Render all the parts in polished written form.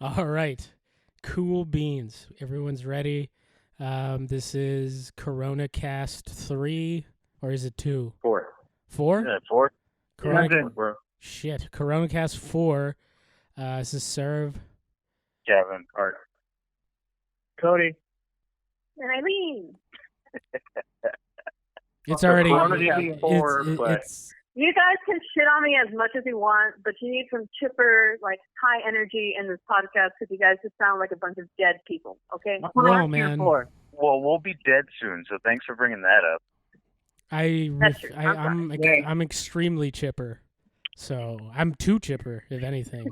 All right. Cool beans. Everyone's ready. This is Coronacast 3, or is it 2? 4. 4? Yeah, 4. Shit. Coronacast 4. This is Serve. Kevin. Art. Cody. And Eileen. It's already... It's You guys can shit on me as much as you want, but you need some chipper, high energy in this podcast because you guys just sound like a bunch of dead people, okay? Whoa, man. Well, we'll be dead soon, so thanks for bringing that up. I'm extremely chipper, so I'm too chipper, if anything.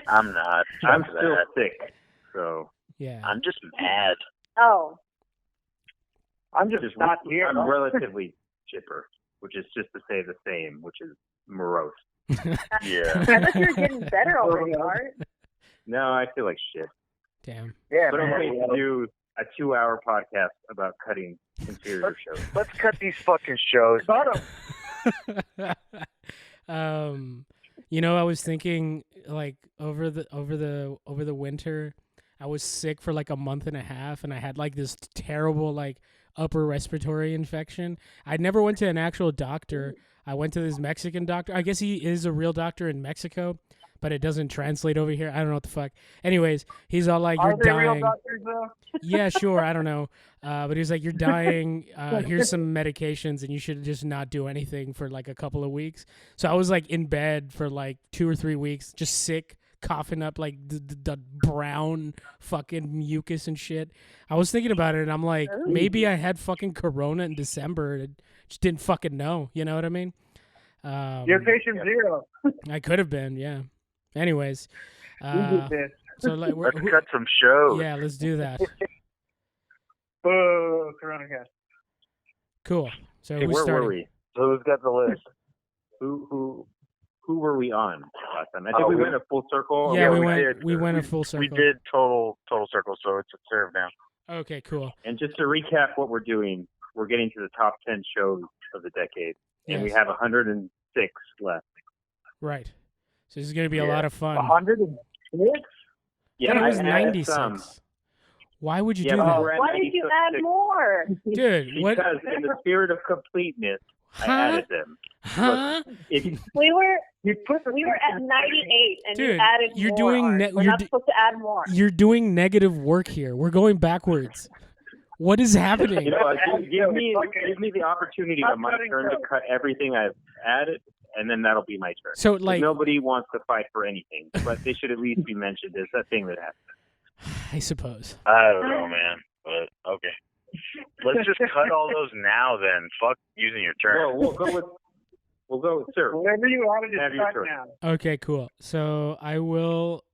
I'm not. I'm still sick, so yeah. I'm just mad. Oh. I'm just not here. I'm relatively chipper, which is just to say the same, which is morose. Yeah. I thought you were getting better already, Art. No, I feel like shit. Damn. Yeah, but I'm waiting to do a 2-hour podcast about cutting inferior shows. Let's cut these fucking shows. I was thinking over the winter, I was sick for a month and a half, and I had this terrible upper respiratory infection. I never went to an actual doctor. I went to this Mexican doctor. I guess he is a real doctor in Mexico, but it doesn't translate over here. I don't know what the fuck. Anyways, he's all like, "You're dying." Real doctors, though? Yeah, sure. I don't know. But he's like, "You're dying. Here's some medications, and you should just not do anything for a couple of weeks." So I was in bed for 2 or 3 weeks, just sick, coughing up the brown fucking mucus and shit. I was thinking about it, and I'm like, maybe I had fucking corona in December and just didn't fucking know. You know what I mean? You're patient zero. I could have been, yeah. Anyways, You did this. so Let's cut some shows. yeah, let's do that. Oh, Coronacast. Cool. So Hey, who's where starting? were we? So who's got the list? Who were we on last time? I think we went a full circle. Yeah, we went a full circle. We did total circle, so it's a serve now. Okay, cool. And just to recap what we're doing, we're getting to the top 10 shows of the decade, and we Yes. have 106 left. Right. So this is going to be a lot of fun. 106? Yeah, it was I added 96. some. Why would you Yeah, do but that? we're at Why did you 96. add more? Dude, what? Because in the spirit of completeness, Huh? I added them. Huh? If, We were You put we were at 98, and Dude, you added you're more. doing Art. We're not supposed to add more. You're doing negative work here. We're going backwards. What is happening? give me the opportunity on my turn to cut everything I've added, and then that'll be my turn. So, Nobody wants to fight for anything, but they should at least be mentioned as a thing that happened. I suppose. I don't know, man. But okay. Let's just cut all those now then. Fuck using your turn. Well, we'll go with sir. Whatever you wanted to Have your cut turn. now. Okay, cool. So I will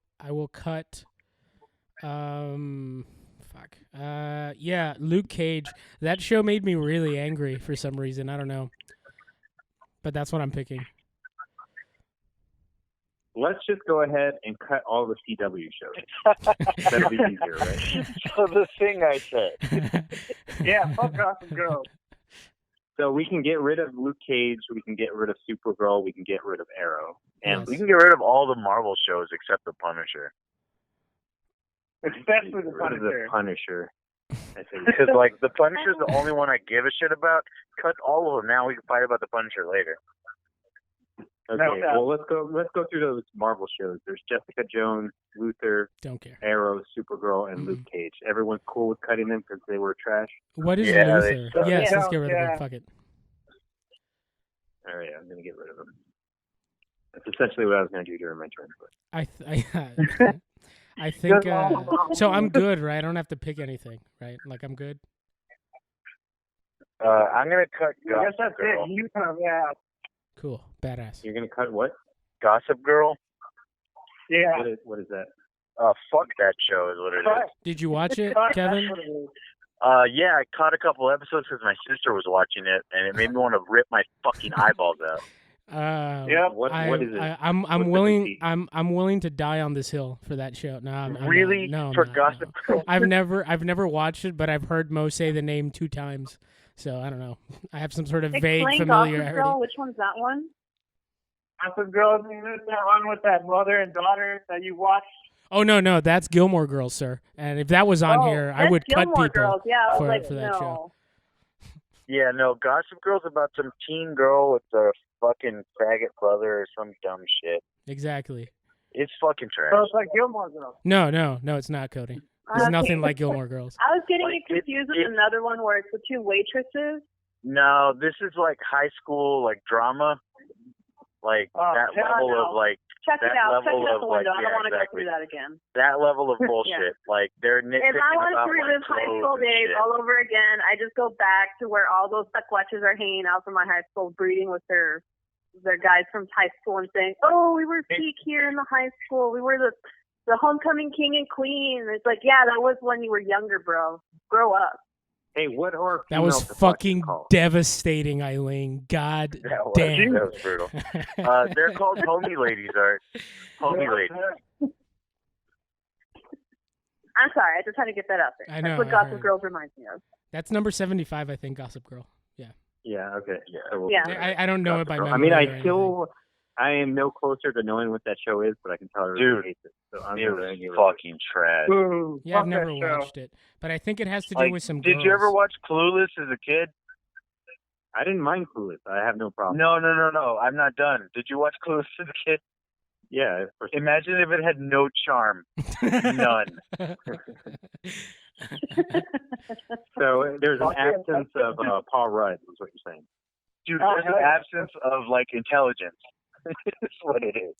cut. Fuck. Yeah, Luke Cage. That show made me really angry for some reason. I don't know. But that's what I'm picking. Let's just go ahead and cut all the CW shows. That'll be easier, right? So the thing I said. Yeah, fuck Gossip Girl. So we can get rid of Luke Cage, we can get rid of Supergirl, we can get rid of Arrow. And Yes. We can get rid of all the Marvel shows except the Punisher. Especially the rid of Punisher. the Punisher. I think. Because the Punisher's the only one I give a shit about. Cut all of them now. We can fight about the Punisher later. Okay, No, well let's go through those Marvel shows. There's Jessica Jones, Luther, Don't care. Arrow, Supergirl, and Luke Cage. Everyone's cool with cutting them because they were trash. What is Yeah, they Luther? suck. Yes, Yeah, let's get rid of yeah. him. Fuck it. All right, I'm gonna get rid of them. That's essentially what I was gonna do during my turn. But I think. So I'm good, right? I don't have to pick anything, right? I'm good. I'm gonna cut I guess Gossip that's Girl. it. You kind of, yeah. Cool. Badass. you're gonna cut what? Gossip Girl. Yeah. What is that? Fuck that show is what it is. Did you watch it, Kevin? Yeah, I caught a couple episodes because my sister was watching it, and it made me want to rip my fucking eyeballs out. Yeah. What is it? I'm What's the willing. conceit? I'm willing to die on this hill for that show. No, I'm Really? not. No, For no, Gossip no. Girl? I've never watched it, but I've heard Mo say the name 2 times. So I don't know. I have some sort of vague Explain familiarity. Gossip Girl. Which one's that one? Gossip Girl, that one with that mother and daughter that you watched. Oh no, that's Gilmore Girls, sir. And if that was on here, I would cut Gilmore people Girls. Yeah, I was like, for that show. Yeah, no, Gossip Girl's about some teen girl with a fucking faggot brother or some dumb shit. Exactly. It's fucking trash. So it's like Gilmore Girls. No, it's not, Cody. It's nothing like Gilmore Girls. I was getting confused with another one where it's the two waitresses. No, this is like high school, like drama. Like that level of like. Check it out. Check it out the like, window. I don't want to exactly. go through that again. That level of bullshit. Like they're nitpicking If I want about to relive high school days all over again, I just go back to where all those suckwatches are hanging out from my high school, breeding with their guys from high school and saying, "Oh, we were peak here in the high school. We were the homecoming king and queen." It's like, yeah, that was when you were younger, bro. Grow up. Hey, what are that was fucking devastating, Eileen. God damn. That was brutal. They're called homie ladies, Art. Homie ladies. I'm sorry, I just had to get that out there. I know. That's what Gossip Girls reminds me of. That's number 75, I think, Gossip Girl. Yeah. Yeah, okay. Yeah. I don't know it by memory. I mean, I am no closer to knowing what that show is, but I can tell everybody hates it. So I'm fucking trash. Ooh, yeah, I've never watched it, but I think it has to do with some girls. Did you ever watch Clueless as a kid? I didn't mind Clueless. I have no problem. No. I'm not done. Did you watch Clueless as a kid? Yeah. Imagine if it had no charm. None. So there's an absence of Paul Rudd, is what you're saying. Dude, there's an absence of, like, intelligence. That's what it is.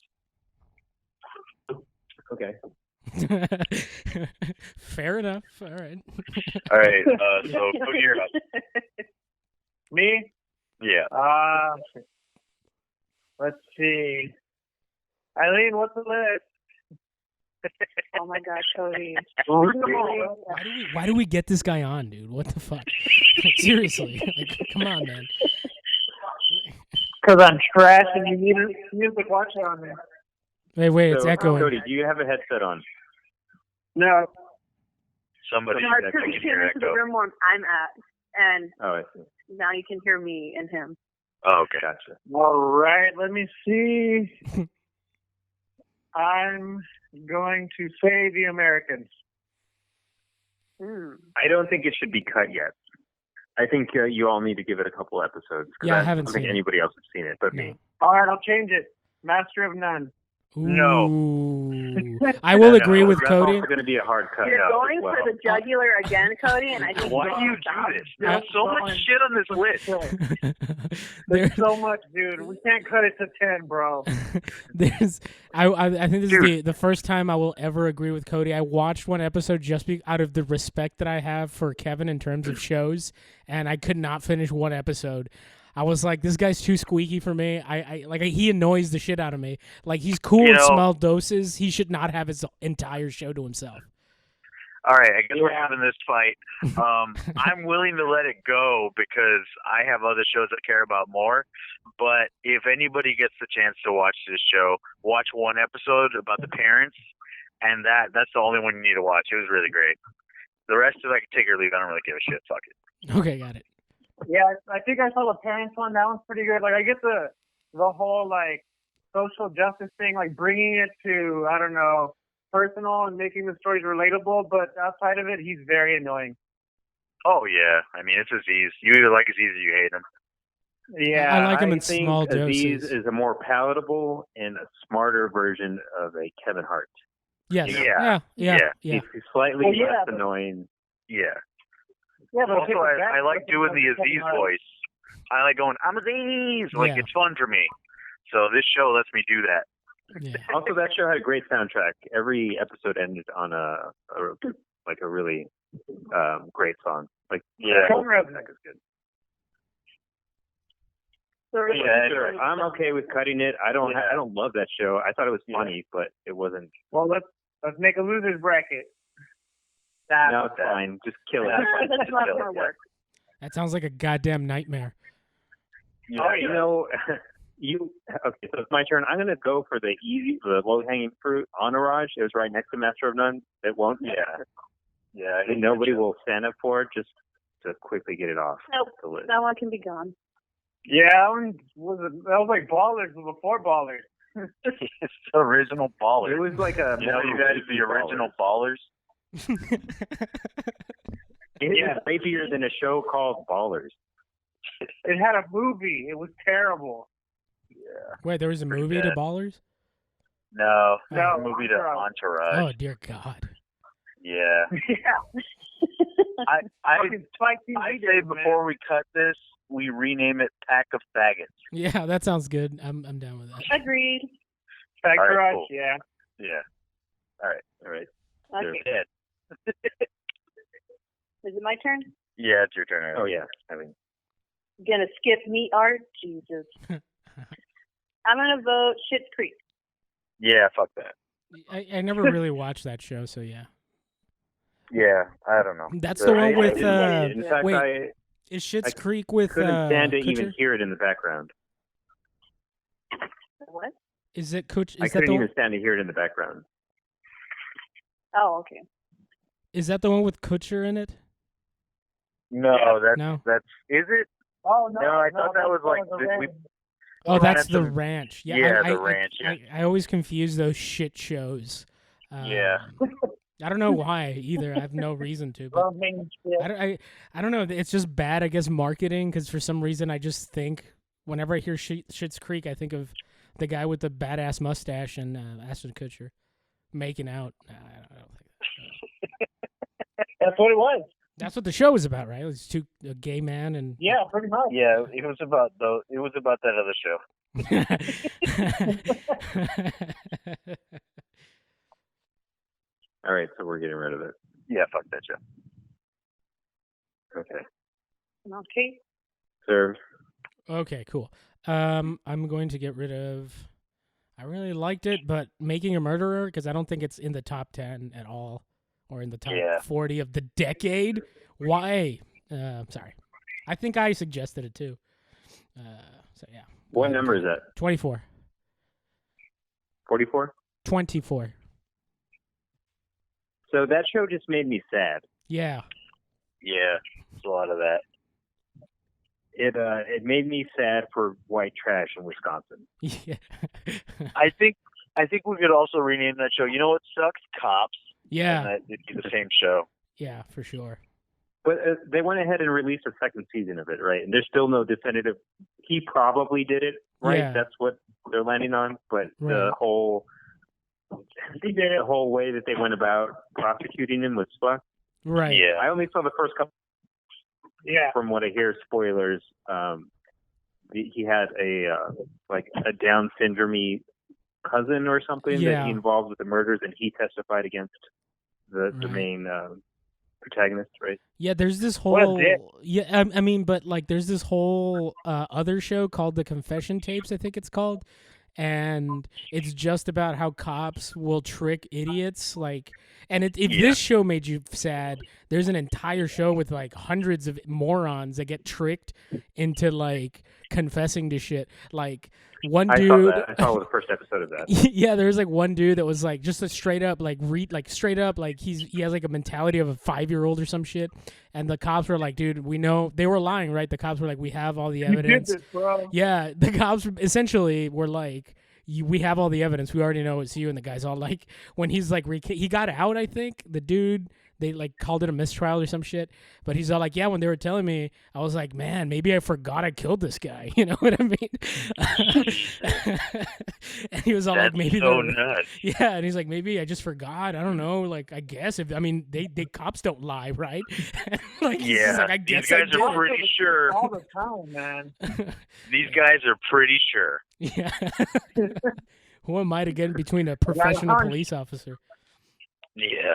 Okay. Fair enough. All right. All right. So, who you're up? Me? Yeah. Let's see. Eileen, what's the list? Oh my gosh, Cody. Why do we get this guy on, dude? What the fuck? Like, seriously. Like, come on, man. Because I'm trash and you need music watching on there. Wait, it's echoing. Cody, do you have a headset on? No. Somebody's No, echoing it's your into the echo. room where I'm at, and I see. now you can hear me and him. Oh, okay. Gotcha. All right, let me see. I'm going to say The Americans. I don't think it should be cut yet. I think you all need to give it a couple episodes. Yeah, I haven't don't seen think it. anybody else has seen it but No. me. All right, I'll change it. Master of None. Ooh. I will agree with That's Cody. also going to to be a hard cut. You're going for the jugular again, Cody, and I think Why do you do this? There's so much shit on this list. There's so much, dude. We can't cut it to 10, bro. I think this is the first time I will ever agree with Cody. I watched one episode just out of the respect that I have for Kevin in terms of shows, and I could not finish one episode. I was like, this guy's too squeaky for me. He annoys the shit out of me. Like, he's cool in small doses. He should not have his entire show to himself. All right, I guess we're having this fight. I'm willing to let it go because I have other shows I care about more. But if anybody gets the chance to watch this show, watch one episode about the parents, and that's the only one you need to watch. It was really great. The rest of it, I can take or leave. I don't really give a shit. Fuck it. Okay, got it. Yeah, I think I saw the parents one. That one's pretty good. Like, I get the whole, like, social justice thing, like, bringing it to, I don't know, personal and making the stories relatable. But outside of it, he's very annoying. Oh, yeah. I mean, it's Aziz. You either like Aziz or you hate him. Yeah. I like him in I think small Aziz doses. is a more palatable and a smarter version of a Kevin Hart. Yes. Yeah. He's slightly less annoying. Yeah. Yeah, but also, I like doing the Aziz voice. I like going, I'm Aziz! Like, it's fun for me. So this show lets me do that. Yeah. Also, that show had a great soundtrack. Every episode ended on a really great song. Like, soundtrack is good. Sure. I'm okay with cutting it. I don't love that show. I thought it was funny, but it wasn't. Well, let's make a losers bracket. No, it's fine. Just kill it. That's not going to work. That sounds like a goddamn nightmare. Yeah, okay, so it's my turn. I'm going to go for the low-hanging fruit, Entourage. It was right next to Master of None. It won't. Yeah. And nobody will stand up for it just to quickly get it off the list. That one can be gone. Yeah, that was like Ballers before Ballers. It's the original Ballers. It was like a You know, you guys, the original Ballers. It is rapier than a show called Ballers. It had a movie. It was terrible. Yeah. Wait, there was a Pretty movie to bad. Ballers? No, No, a movie to Entourage. Oh dear God. Yeah. Yeah. I Fucking Spike TV I did say it, man. before we cut this, we rename it Pack of Faggots. Yeah, that sounds good. I'm down with that. Agreed. Spike All right, Garage, cool. yeah. Yeah. All right. Okay. Ed. Is it my turn? Yeah, it's your turn. Oh yeah, I mean, Gonna skip meat art? Jesus. I'm gonna vote Schitt's Creek. Yeah, fuck that. I never really watched that show, so yeah. Yeah, I don't know. That's the one with in fact, wait, is Schitt's Creek with couldn't stand to even Kutcher? hear it in the background. What? Is it Kutcher? I Is that couldn't the even one, stand to hear it in the background. Oh, okay. is that the one with Kutcher in it? No, No. that's is it? Oh, no. No, I thought that was like we Oh, that's had the some- ranch. Yeah, yeah, I, the ranch, yeah. I always confuse those shit shows. Yeah. I don't know why either. I have no reason to. But I don't know. It's just bad, I guess, marketing. Because for some reason, I just think whenever I hear Schitt's Creek, I think of the guy with the badass mustache and Ashton Kutcher making out. I don't think. That's what it was. That's what the show was about, right? It was a gay man and Yeah, pretty much. Yeah, it was about that other show. All right, so we're getting rid of it. Yeah, fuck that show. Okay. Okay. Serve. Okay, cool. I'm going to get rid of. I really liked it, but Making a Murderer, because I don't think it's in the top 10 at all, or in the top 40 of the decade. Why? Sorry. I think I suggested it too. So yeah. What number is that? 24. 44? 24. So that show just made me sad. Yeah. Yeah, it's a lot of that. It made me sad for white trash in Wisconsin. Yeah. I think we could also rename that show. You know what sucks? Cops. Yeah. And it'd be the same show. Yeah, for sure. But they went ahead and released a second season of it, right? And there's still no definitive. He probably did it, right? Yeah. That's what they're landing on. But Right. the whole way that they went about prosecuting him was fucked. Right. Yeah. I only saw the first couple. Yeah. From what I hear, spoilers. He had a Down syndrome cousin or something Yeah. that he involved with the murders, and he testified against the Right. main protagonist, right? Yeah, there's this What a whole dick. yeah. I mean, but like, there's this whole other show called The Confession Tapes. I think it's called, and it's just about how cops will trick idiots. Like, and if this show made you sad, there's an entire show with like hundreds of morons that get tricked into like confessing to shit. Like one dude. I saw the first episode of that. Yeah, there's like one dude that was like just a straight up like he has like a mentality of a 5-year-old or some shit, and the cops were like, dude, we know they were lying, right? The cops were like, we have all the You did evidence. this, bro. Yeah, the cops essentially were like, we have all the evidence. We already know it's you. And the guy's all like, when he's like, he got out, I think the dude. They like called it a mistrial or some shit, but he's all like, yeah, when they were telling me, I was like, man, maybe I forgot I killed this guy. You know what I mean? And he was all That's like, maybe so they're- nuts. yeah, and he's like, maybe I just forgot. I don't know. Like, I guess they cops don't lie, right? Like, he's just Yeah, like, I these guess I guys are did. pretty sure. All the time, man. These guys are pretty sure. Yeah. Who am I to get in between a professional hunch. police officer? Yeah.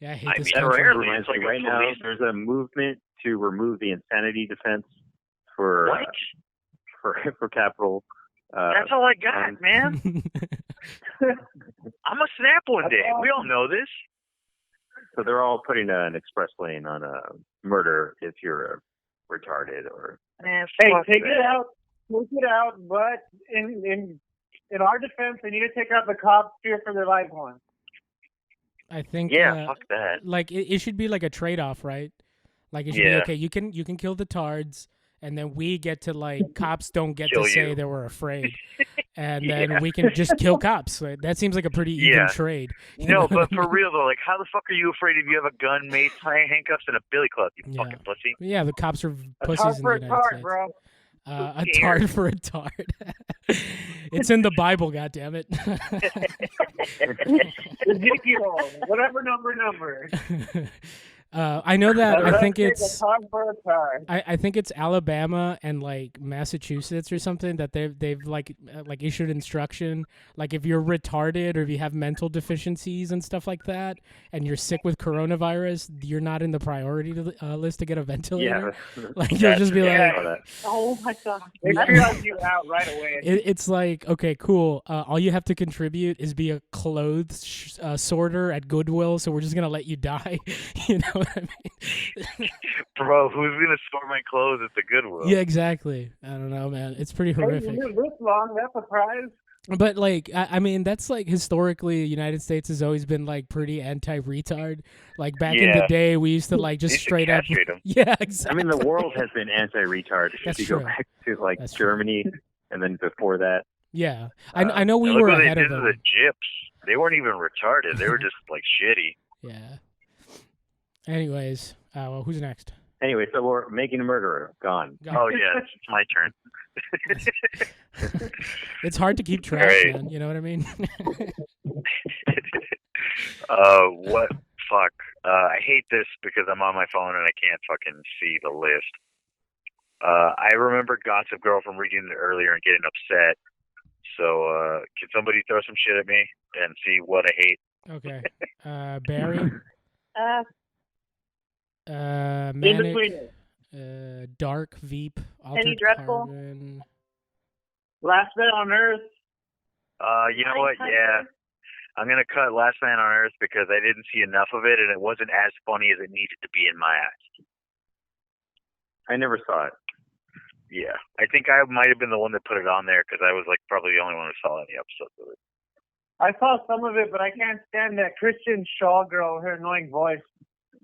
Yeah, I hate I this mean, country. rarely Reminds it's like me, a right now, police- there's a movement to remove the insanity defense for What? for capital. That's all I got, um, man. I'm a snap one day. We all know this. So they're all putting an express lane on a murder if you're retarded or. Man, Hey, fuck take that. it out. Take it out. But in our defense, they need to take out the cops' fear for their life one. I think Yeah, fuck that. like it should be like a trade-off, right? Like it should be Yeah. okay, you can kill the tards, and then we get to like cops don't get Kill to say you. they were afraid. and then we can just kill cops. Like, that seems like a pretty even trade. No, but for real though, like, how the fuck are you afraid if you have a gun, mace, handcuffs, and a billy club? You fucking pussy. Yeah, the cops are pussies in the United States. Bro. A tart for a tart. It's in the Bible, goddammit. Ezekiel, whatever number. I know that. I think it's. I I think it's Alabama and like Massachusetts or something that they've like issued instruction, like if you're retarded or if you have mental deficiencies and stuff like that, and you're sick with coronavirus, you're not in the priority list to get a ventilator. Yeah, like you'll just be like, Oh my god. They triage you out right away. it's like, okay, cool. All you have to contribute is be a clothes sorter at Goodwill, so we're just gonna let you die. You know what I mean? Bro, who's gonna store my clothes at the Goodwill? Yeah, exactly. I don't know, man. It's pretty horrific. Hey, you live this long, that's a prize. But like, I mean, that's like historically, the United States has always been like pretty anti-retard. Like back in the day, we used to like just straight up. Yeah, exactly. I mean, the world has been anti-retard. That's if you true. go back to like That's Germany, and then before that. Yeah, I know we look were what ahead they of did them. to the gyps. They weren't even retarded. They were just like shitty. Yeah. Anyways, well, who's next? Anyway, so we're making a murderer. Gone. Oh yeah, it's my turn. It's hard to keep track, Right. man. You know what I mean? What? Fuck. I hate this because I'm on my phone and I can't fucking see the list. I remember Gossip Girl from reading it earlier and getting upset. So, can somebody throw some shit at me and see what I hate? Okay. Barry. In Manic. between it. Dark Veep. Altered Penny Dreadful. Carbon. Last Man on Earth. You know what? Yeah. I'm going to cut Last Man on Earth because I didn't see enough of it and it wasn't as funny as it needed to be in my eyes. I never saw it. Yeah. I think I might have been the one that put it on there because I was like probably the only one who saw any episodes of it. I saw some of it, but I can't stand that Christian Shaw girl, her annoying voice.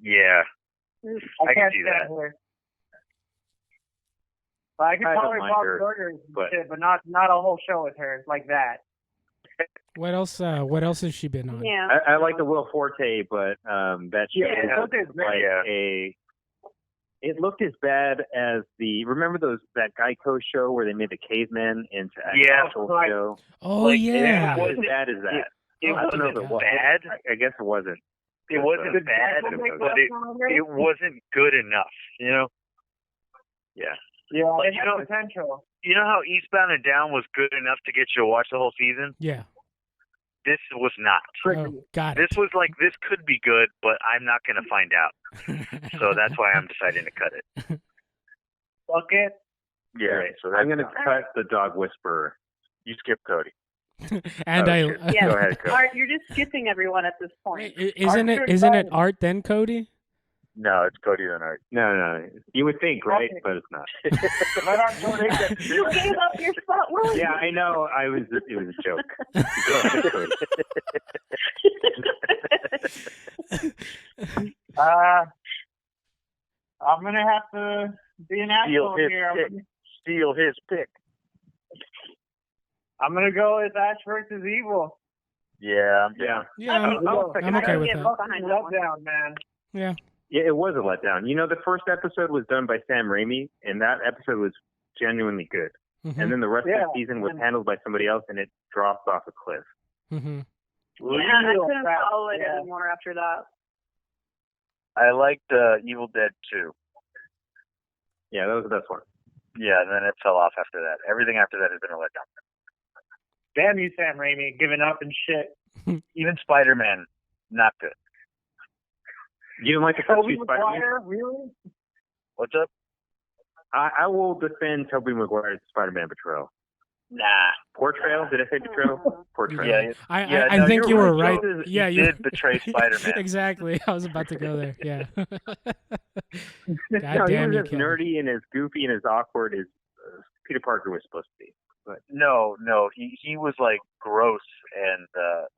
Yeah. I can can't see stand that. her. But I can I don't tolerate mind Bob her, Burgers and but- shit, but not a whole show with her like that. What else? What else has she been on? Yeah. I like the Will Forte, but that show Yeah, was like it looked as bad as remember that Geico show where they made the cavemen into an actual right. show? Oh Like, yeah. It was as bad as that. It I don't know if wasn't it was. bad. I guess it wasn't. It wasn't bad, but it wasn't good enough, you know? Yeah. Yeah, Like, it you had know- potential. You know how Eastbound and Down was good enough to get you to watch the whole season? Yeah. This was not. Oh, got it. This was like, this could be good, but I'm not going to find out. So that's why I'm deciding to cut it. Fuck it. Yeah. Right, so I'm going to cut the Dog Whisperer. You skip Cody. And Oh, shit. Yeah. Go ahead, Cody. Art, you're just skipping everyone at this point. Isn't it Art then Cody? No, it's Cody then Art. No. You would think, right? Okay. But it's not. Let our show take that. You gave up your spot. Willie. Yeah, I know. It was a joke. Go ahead, Cody. I'm gonna have to be an asshole here. Steal his pick. I'm gonna go with Ash versus Evil. Yeah. Yeah, I'll take I'm it. okay with get that. behind that one. Letdown, man. Yeah. Yeah, it was a letdown. You know, the first episode was done by Sam Raimi, and that episode was genuinely good. Mhm. And then the rest of Yeah. the season was handled by somebody else, and it dropped off a cliff. Mhm. Yeah, I couldn't follow it Yeah. anymore after that. I liked Evil Dead 2. Yeah, that was the best one. Yeah, and then it fell off after that. Everything after that has been a letdown. Damn you, Sam Raimi, giving up and shit. Even Spider-Man, not good. You didn't like the first Tobey two Spider-Man? Maguire, really? What's up? I will defend Tobey Maguire's Spider-Man portrayal. Nah. Portrayal? Did I say portrayal? Portrayal. Yeah. I think you were right. Yeah, you did betray Spider-Man. Exactly. I was about to go there. Yeah. No, God he damn was you, as Kevin. nerdy and as goofy and as awkward as Peter Parker was supposed to be. But No, he was like gross and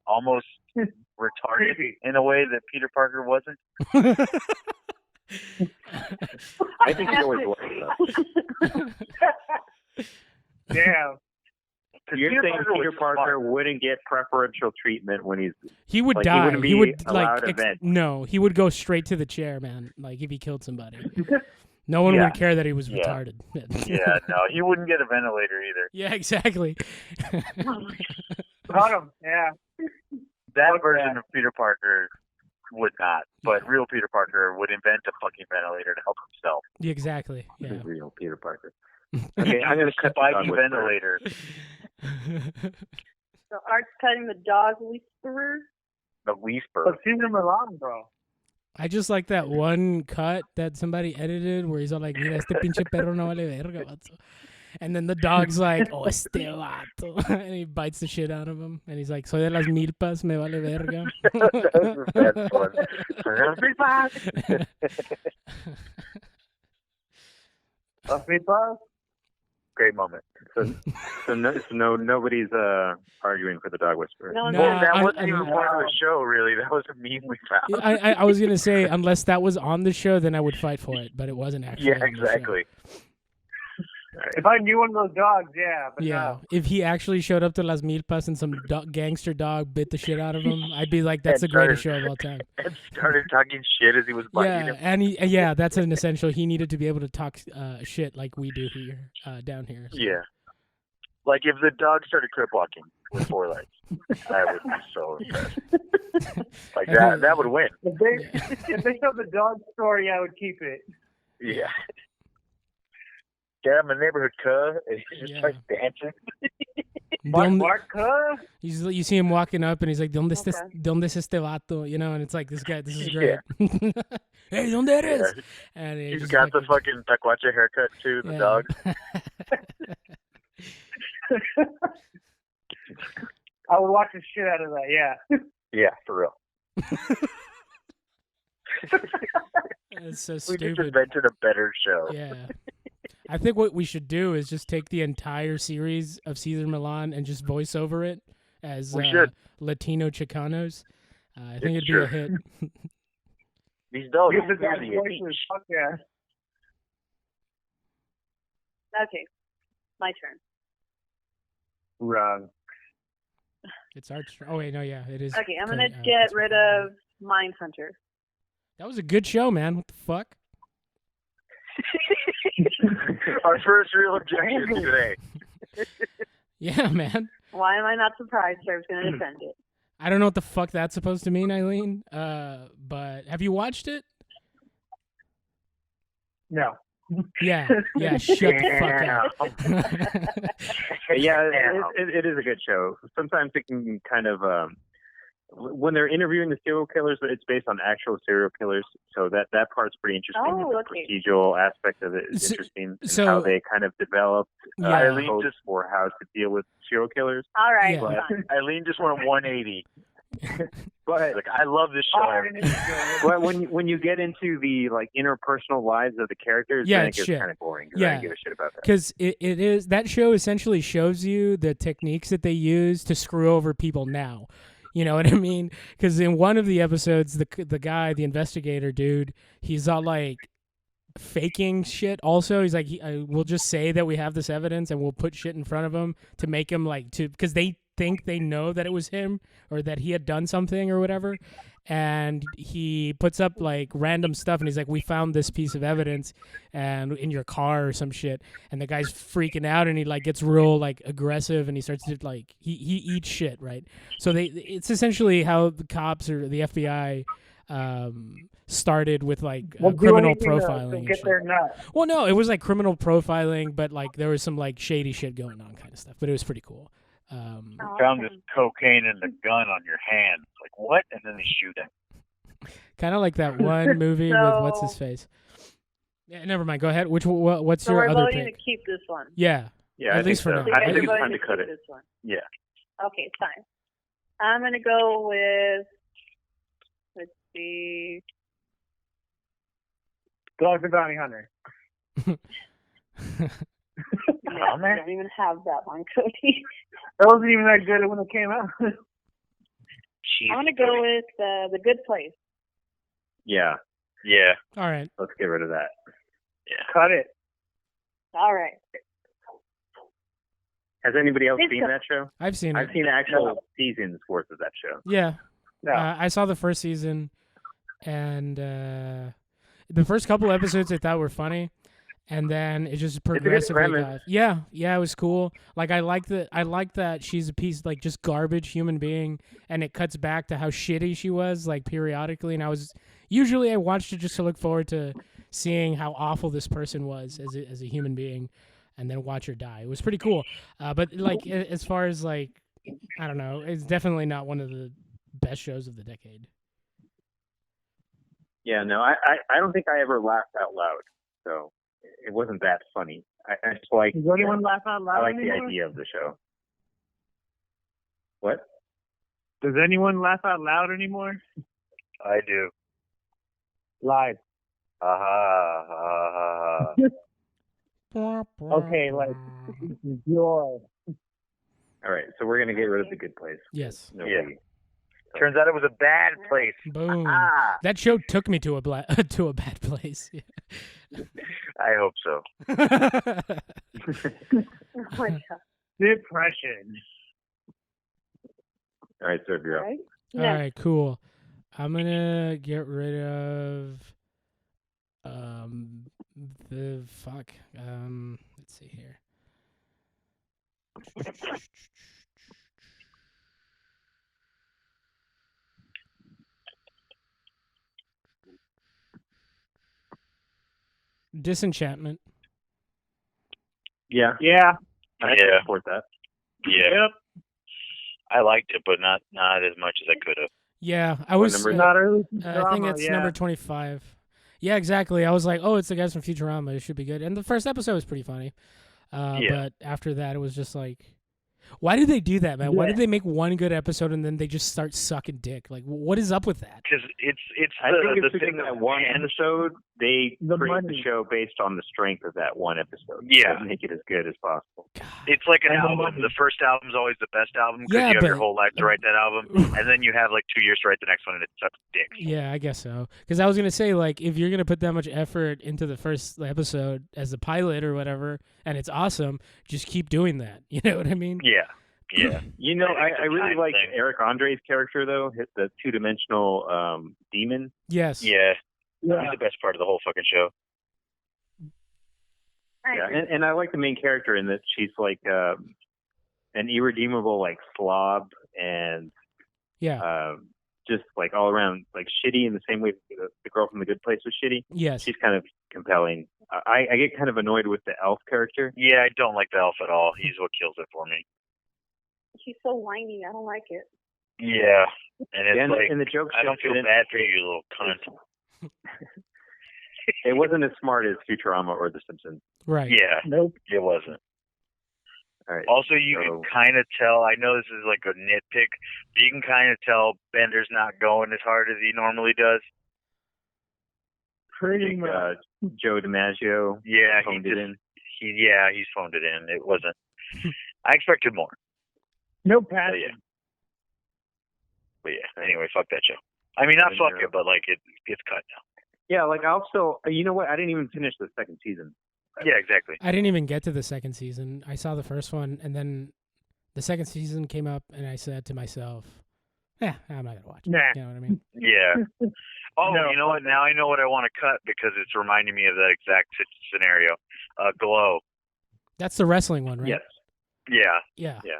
almost retarded in a way that Peter Parker wasn't. I think he always was. Though. Damn. You're Peter saying Parker Parker wouldn't get preferential treatment when he would like, die. He wouldn't be would allowed like to vent. no, he would go straight to the chair, man. Like if he killed somebody. No one would care that he was retarded. Yeah, no, he wouldn't get a ventilator either. Yeah, exactly. Got him. Yeah. That version of Peter Parker would not, but real Peter Parker would invent a fucking ventilator to help himself. Yeah, exactly. Yeah. Real Peter Parker. Okay, I'm gonna cut Spiky ventilator. So Art's cutting the dog whisperer. The whisper. But Cesar Milan, bro. I just like that one cut that somebody edited where he's all like, mira, este pinche perro no vale verga, vato. And then the dog's like, oh, este vato. And he bites the shit out of him. And he's like, soy de las milpas, me vale verga. That's fun. Las pipas? Great moment. So nobody's arguing for the dog whisperer. No, That wasn't even part of the show, really. That was a meme we found. I was going to say, unless that was on the show, then I would fight for it. But it wasn't actually on the show. exactly. If I knew one of those dogs, yeah. But Yeah, no. if he actually showed up to Las Milpas and some gangster dog bit the shit out of him, I'd be like, that's the greatest show of all time. And started talking shit as he was biting him. And that's an essential. He needed to be able to talk shit like we do here, down here. So. Yeah. Like if the dog started crip walking with 4 legs, I would be so impressed. Like that would win. If they showed the dog story, I would keep it. Yeah. Yeah, my neighborhood cub, and he just starts dancing. Mark cub? You see him walking up, and he's like, ¿Dónde es este vato? You know, and it's like, this is great. Hey, ¿dónde eres? Yeah. And He's got the fucking tacuache haircut, too, the dog. I would watch the shit out of that, yeah. Yeah, for real. It's so We stupid. just invented a better show. Yeah. I think what we should do is just take the entire series of Cesar Millan and just voice over it as Latino Chicanos. I think it'd be a hit. These dogs Give the are dog the voices, fuck yeah. Okay, my turn. Wrong. It's our turn. Oh, wait, no, yeah, it is. Okay, I'm going to get rid of Mindhunter. That was a good show, man. What the fuck? Our first real objection today. Yeah, man. Why am I not surprised? I was going to defend it. I don't know what the fuck that's supposed to mean, Eileen. But have you watched it? No. Yeah, shut the fuck up. Yeah, it is a good show. Sometimes it can kind of, when they're interviewing the serial killers, it's based on actual serial killers. So that part's pretty interesting. Oh, the procedural aspect of it is interesting. And how they kind of developed codes for how to deal with serial killers. All right. Yeah. Eileen just went 180. But like, I love this show. But when you get into the like interpersonal lives of the characters, then it gets kind of boring. I don't give a shit about that. Because it is that show essentially shows you the techniques that they use to screw over people now. You know what I mean? Because in one of the episodes, the guy, the investigator dude, he's all like faking shit. Also, he's like, we'll just say that we have this evidence and we'll put shit in front of him to make him like because they think they know that it was him or that he had done something or whatever, and he puts up like random stuff and he's like, we found this piece of evidence and in your car or some shit, and the guy's freaking out and he like gets real like aggressive and he starts to like he eats shit, right? So it's essentially how the cops or the FBI started with like criminal profiling to get their nuts. Well, no, it was like criminal profiling, but like there was some like shady shit going on kind of stuff, but it was pretty cool. Found this cocaine in the gun on your hand. Like, what? And then they shoot him. Kind of like that one movie with what's his face. Yeah, never mind. Go ahead. What's your other pick? We're voting to keep this one. Yeah. Yeah, at least for now. I think it's time to cut it. This one. Yeah. Okay, fine. I'm gonna go with. Let's see. Dog the Bounty Hunter. Yeah, I don't even have that one, Cody. That wasn't even that good when it came out. I'm gonna go with The Good Place. Yeah. Yeah. All right. Let's get rid of that. Yeah. Cut it. All right. Has anybody else It's seen good. that show? I've seen it. I've seen actual seasons worth of that show. Yeah. No. I saw the first season, and the first couple episodes I thought were funny, and then it just progressively premise. got. Yeah, it was cool. Like I like that she's a piece like just garbage human being, and it cuts back to how shitty she was like periodically, and I watched it just to look forward to seeing how awful this person was as a human being, and then watch her die. It was pretty cool. But like as far as like I don't know, it's definitely not one of the best shows of the decade. Yeah, no, I don't think I ever laughed out loud, so it wasn't that funny. I just like. Does anyone laugh out loud I like the anymore? idea of the show. What? Does anyone laugh out loud anymore? I do. Live. Ha ha ha ha. Okay, like joy. All right, so we're gonna get rid of the Good Place. Yes. Nobody. Turns out it was a bad place. Boom. Ah, That show took me to a to a bad place. I hope so. Oh my God. Depression. All right, Serb, you're up. Right? All right, cool. I'm gonna get rid of the fuck. Let's see here. Disenchantment. Yeah, Yeah. I can Yeah. support that. Yeah, Yep. I liked it, but not as much as I could have. Yeah, I was. number is Not early I think it's yeah. number 25. Yeah, exactly. I was like, oh, it's the guys from Futurama. It should be good. And the first episode was pretty funny. Yeah. But after that, it was just like, why did they do that, man? Why Yeah. did they make one good episode and then they just start sucking dick? Like, what is up with that? Because it's I think the it's because thing that one episode, they The create the money. show based on the strength of that one episode. Yeah. To make it as good as possible. God. It's like an And the album. money. The first album's always the best album because Yeah, you have your but- whole life to write that album, and then you have like 2 years to write the next one, and it sucks dick. Yeah, I guess so. Because I was gonna say, like, if you're gonna put that much effort into the first episode as a pilot or whatever, and it's awesome, just keep doing that. You know what I mean? Yeah, yeah. You know, I think it's I a really time like thing. Eric Andre's character, though, the two-dimensional demon. Yes. Yeah, Yeah. he's the best part of the whole fucking show. I Yeah, agree. and I like the main character in that she's like an irredeemable like slob and Yeah. just like all around like shitty in the same way the girl from The Good Place was shitty. Yes. She's kind of compelling. I get kind of annoyed with the elf character. Yeah, I don't like the elf at all. He's what kills it for me. She's so whiny. I don't like it. Yeah, and it's And, like and the jokes I don't just feel didn't- bad for you, you little cunt. It wasn't as smart as Futurama or The Simpsons. Right. Yeah, Nope. it wasn't. All right. Also, you So- can kind of tell. I know this is like a nitpick, but you can kind of tell Bender's not going as hard as he normally does. Pretty much. Joe DiMaggio Yeah, phoned it in. he's phoned it in. It wasn't. I expected more. No But passion. yeah. But yeah. Anyway, fuck that show. I mean, not fuck it, but like it gets cut now. Yeah, like I'll still. You know what? I didn't even finish the second season. Yeah, exactly. I didn't even get to the second season. I saw the first one, and then the second season came up, and I said to myself, I'm not going to watch it. Nah. You know what I mean? Yeah. Oh, No. you know what? Now I know what I want to cut because it's reminding me of that exact scenario. Glow. That's the wrestling one, right? Yes, Yeah. Yeah.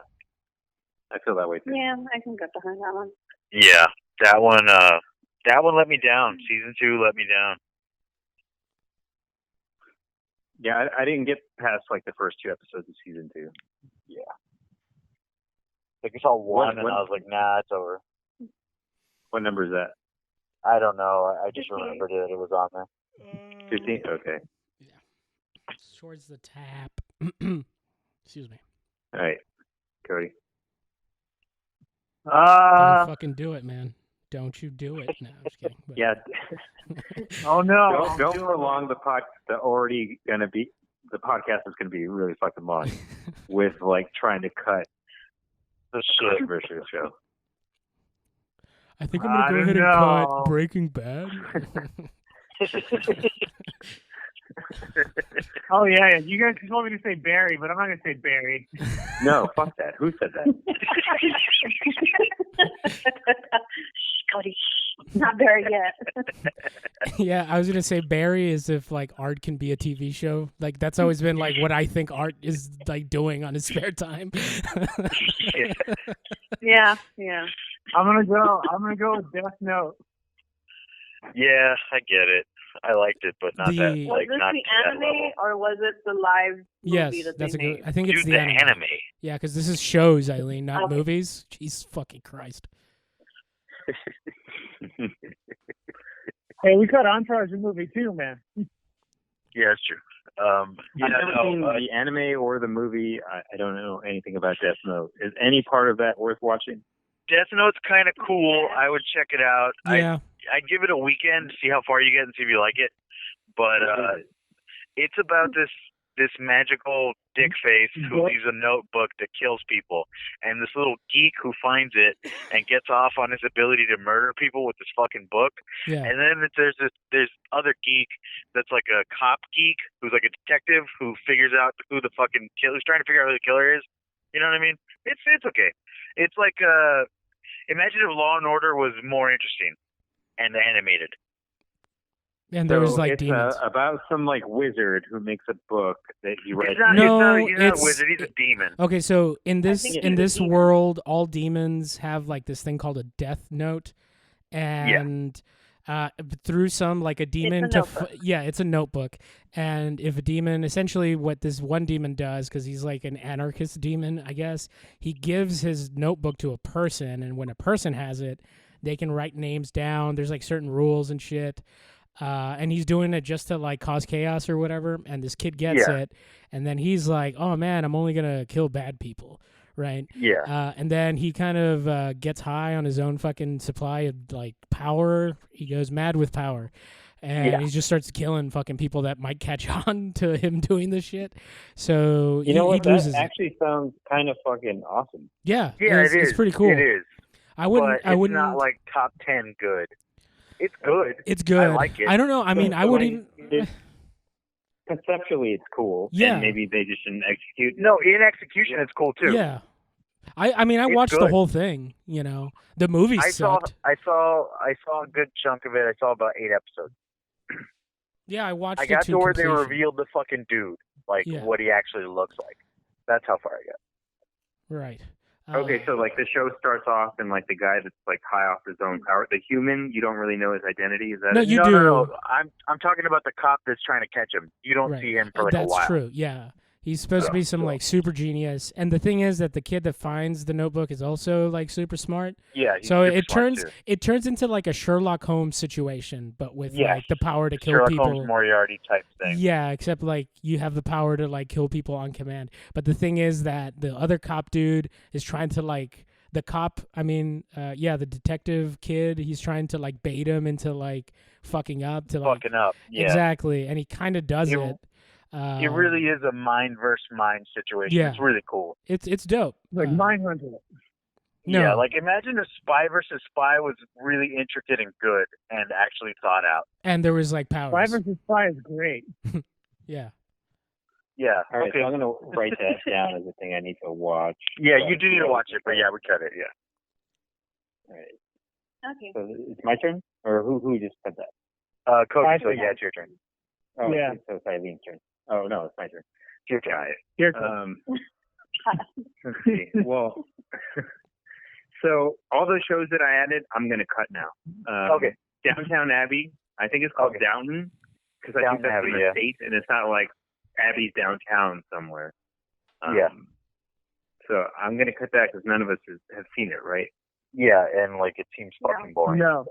I feel that way too. Yeah, I can get behind that one. Yeah. That one let me down. Season 2 let me down. Yeah, I didn't get past like the first 2 episodes of season 2. Like I saw one and What- I was like, nah, it's over. What number is that? I don't know. I just 15. remembered it. It was on there. 15. Okay. Towards the tap. Excuse me. All right, Cody. Don't fucking do it, man. Don't you do it. No, I'm just kidding. But- Yeah. Oh no. Don't prolong the the podcast is gonna be really fucking long with like trying to cut The a shit. controversial show. I think I'm going to go I ahead and know. cut Breaking Bad. Oh yeah. You guys just want me to say Barry, but I'm not gonna say Barry. No, fuck that. Who said that? Cody, not there yet. Yeah, I was gonna say Barry is if like art can be a TV show. Like that's always been like what I think art is like doing on his spare time. Yeah. I'm gonna go with Death Note. Yeah, I get it. I liked it, but not that. The- Was Like this not the to that anime level. or was it the live Yes, movie that that's a they good. made? I think it's Dude, the the anime. anime. Yeah, because this is shows, Eileen, not Okay. movies. Jeez, fucking Christ. Hey, we got Entourage the movie too, man. Yeah, it's true. I've never seen the anime or the movie. I don't know anything about Death Note. Is any part of that worth watching? Death Note's kind of cool. I would check it out. Yeah, I'd give it a weekend to see how far you get and see if you like it. But it's about this magical dick face who leaves a notebook that kills people, and this little geek who finds it and gets off on his ability to murder people with this fucking book. yeah, And then there's other geek that's like a cop geek who's like a detective who figures out who the fucking who's trying to figure out who the killer is. You know what I mean? It's okay. It's like imagine if Law and Order was more interesting and animated. and there was So like it's demons. about some like wizard who makes a book that he writes. No, he's not it's- a wizard. He's a demon. Okay, so in this think in it's this a demon. world, all demons have like this thing called a death note, and through some like a demon notebook. it's a notebook, and if a demon, essentially what this one demon does, because he's like an anarchist demon, I guess, he gives his notebook to a person, and when a person has it, they can write names down. There's like certain rules and shit. And he's doing it just to like cause chaos or whatever. And this kid gets it, and then he's like, "Oh man, I'm only gonna kill bad people, right?" Yeah. And then he kind of gets high on his own fucking supply of like power. He goes mad with power, and he just starts killing fucking people that might catch on to him doing this shit. So You know what? he That loses it. actually sounds kind of fucking awesome. Yeah, Yeah, it's, it is. It's pretty cool. It is. I wouldn't. But I it's wouldn't. not like top 10 good. It's good. It's good. I like it. I don't know. I mean, I would even. Conceptually, it's cool. Yeah. And maybe they just didn't execute. No, in execution, it's cool too. Yeah. I mean, I It's watched the good. whole thing. You know, the movie I saw sucked. a good chunk of it. I saw about 8 episodes. Yeah, I watched I it got to where they completion. revealed the fucking dude, like Yeah. what he actually looks like. That's how far I got. Right. Okay, so like the show starts off and like the guy that's like high off his own power, the human, you don't really know his identity. Is that No, it? you no, do. No. I'm talking about the cop that's trying to catch him. You don't Right. see him for like That's a while. true. Yeah. He's supposed to be some like super genius, and the thing is that the kid that finds the notebook is also like super smart. Yeah. he's So super it smart, turns too. it turns into like a Sherlock Holmes situation, but with Yes. like the power to kill Sherlock people. Holmes Moriarty type thing. Yeah, except like you have the power to like kill people on command. But the thing is that the other cop dude is trying to like the cop. I mean, the detective kid. He's trying to like bait him into like fucking up to like Fucking up. Yeah. exactly, and he kind of does It- it. It really is a mind versus mind situation. Yeah. It's really cool. It's dope. Like Mindhunter. No. Yeah, like imagine if Spy versus Spy was really intricate and good and actually thought out. And there was like powers. Spy vs. Spy is great. Yeah. Yeah. All right, Okay. so I'm gonna write that down as a thing I need to watch. Yeah, you do need to watch it, but yeah, we cut it. Yeah. All right, Okay. so it's my turn, or who just said that? Cody, so yeah, it's your turn. Oh, Yeah. so it's Eileen's turn. Oh no, it's my turn. Your turn. Here it comes. Let's see. Well, so all those shows that I added, I'm gonna cut now. Okay. Downtown Abbey, I think it's called Okay. Downton, because I think Downton that's Abbey, in the yeah. States, and it's not like Abbey's downtown somewhere. Yeah. So I'm gonna cut that because none of us have seen it, right? Yeah, and like it seems fucking boring. No.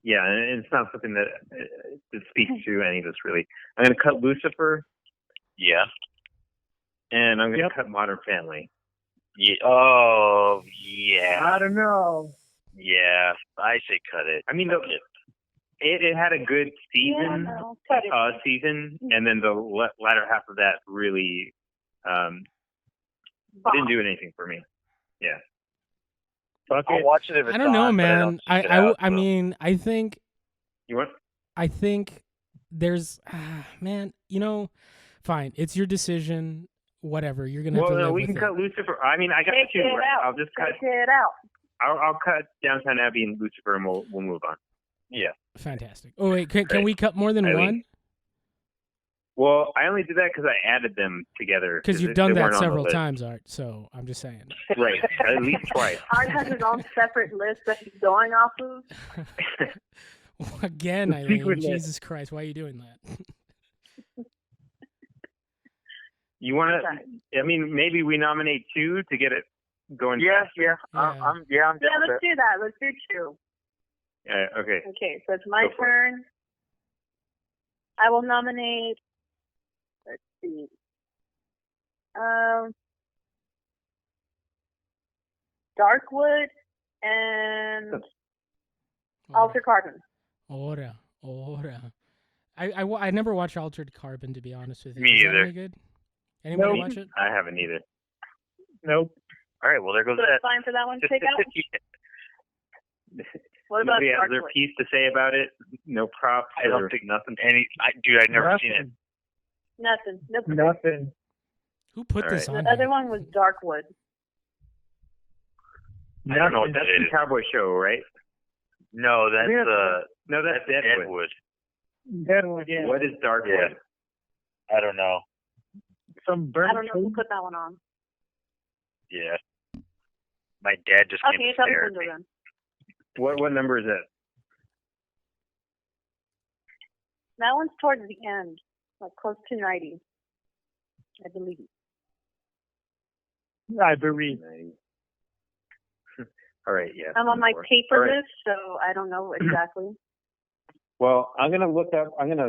Yeah, and it's not something that speaks to any of us really. I'm gonna cut Lucifer, Yeah. and I'm gonna Yep. cut Modern Family. Yeah. Oh, yeah. I don't know. Yeah. I say cut it. I mean, Fuck it. it had a good Yeah, season, no, cut it. season, and then the latter half of that really didn't do anything for me. Yeah. Fuck I'll it. watch it if it's I don't know, on, but I man. don't seek it out, so. I mean, I think You want? I think there's man, fine. It's your decision. Whatever. You're gonna have to Well, live we with can it. cut Lucifer. I mean, I got Take two. it Right? out. I'll just cut. Take it out. I'll cut Downtown Abbey and Lucifer, and we'll move on. Yeah. Fantastic. Oh wait, can we cut more than Eileen. one? Well, I only did that because I added them together. Because you've they done that weren't on the several list. times, Art. So I'm just saying. Right, at least twice. Art has his own separate list that he's going off of. Again, The Eileen. secret list. Jesus Christ, why are you doing that? You want to? I mean, maybe we nominate two to get it going. Yeah. Yeah. I'm down Yeah, with let's that. do that. Let's do 2. Okay. Okay, so it's my Go for it. turn. I will nominate. Let's see. Darkwood and Altered Carbon. Ora. I never watched Altered Carbon, to be honest with you. Me Is that either. any good? Anybody Nope. watch it? I haven't either. Nope. All right, well, there goes So that. it's fine for that one to take out. What about Nobody has their Darkwood? piece to say about it. No props. I don't or think nothing. Dude, I've never seen it. Nothing. Nope. Nothing. Who put All this right. on? The other here? one was Darkwood. I don't know what That's that the is. Cowboy Show, right? No, that's No, that's Deadwood. Deadwood. Deadwood, yeah. What is Darkwood? Yeah. I don't know. Some burnt I don't know who food. put that one on. Yeah. My dad just came Okay, to it's up stare at to me. then. What number is that? That one's towards the end, like close to 90, I believe. I believe. All right, yeah. I'm on my All paper right. list, so I don't know exactly. Well, I'm gonna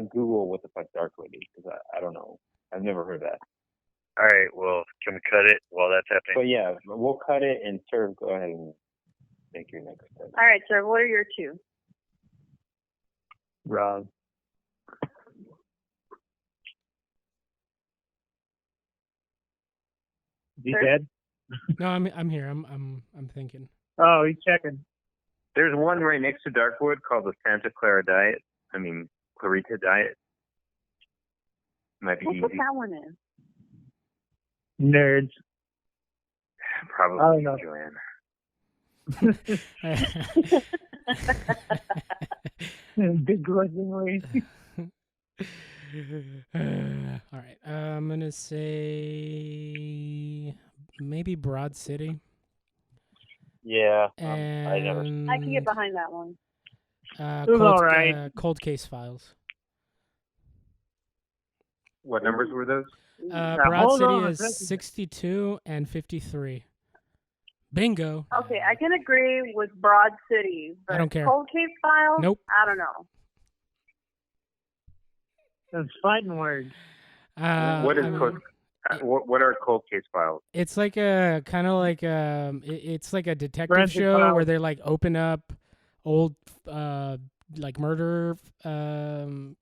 Google what the fuck Darkwood is because I don't know. I've never heard that. All right, well, can we cut it while that's happening? But yeah, we'll cut it and sir, go ahead and make your next step. All right, sir, what are your 2? Wrong. He Sir? dead? No, I'm here. I'm thinking. Oh, he's checking. There's one right next to Darkwood called the Santa Clara Diet. I mean, Clarita Diet. Might be What easy. that one is? Nerds. Probably I don't know. Joanne. Begrudgingly. All right. I'm gonna say maybe Broad City. Yeah. And I never. I can get behind that one. It was all right. Cold Case Files. What numbers were those? Now, Broad hold City on a is second. 62 and 53. Bingo. Okay, I can agree with Broad City, but I don't care. Cold Case Files? Nope. I don't know. That's fighting words. What is I mean, what are cold case files? It's like a kind of like it's like a detective Forensic show where Files. they like open up old like murder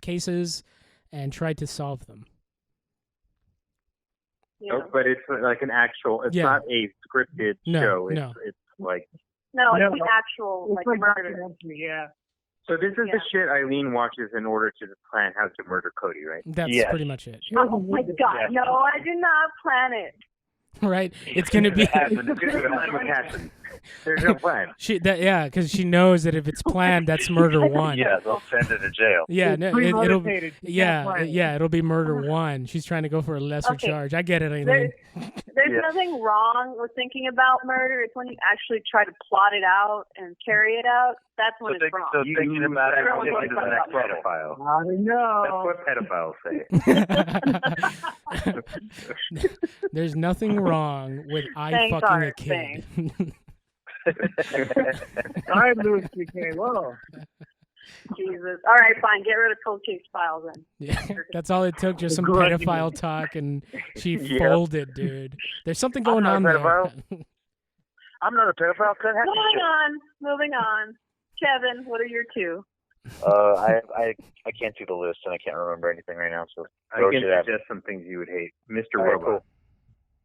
cases and try to solve them. Yeah. Oh, but it's like an actual. It's Yeah. not a scripted No, show. no. It's like. No, it's No, the no. actual It's like like murder. documentary, yeah. So this is the Yeah. shit Eileen watches in order to plan how to murder Cody, right? That's Yes. pretty much it. Oh my God! No, I did not plan it. Right? It's gonna be It's a plan with passion. There's no plan. because she knows that if it's planned, that's murder one. Yeah, they'll send her to jail. Yeah, It's no, it'll premeditated. You can't yeah, plan it. it'll be murder one. She's trying to go for a lesser Okay. charge. I get it, Eileen. There's Yeah. nothing wrong with thinking about murder. It's when you actually try to plot it out and carry it out. That's when it's wrong. So thinking about it, Everyone's thinking always about talking that about pedophile. Pedophile. I know. That's what pedophiles say. There's nothing wrong with Thanks, fucking a Art, kid. All right, Louis C.K. Whoa. Jesus. All right, fine. Get rid of Cold Case Files then. Yeah, that's all it took. Just some Begrudgingly. pedophile talk, and she Yeah. folded, dude. There's something going not a on there. pedophile. I'm not a pedophile. Cut half Moving on. Kevin, what are your 2? I can't see the list and I can't remember anything right now. So I throw can shit at me. suggest some things you would hate. Mr. All right, Robot. cool.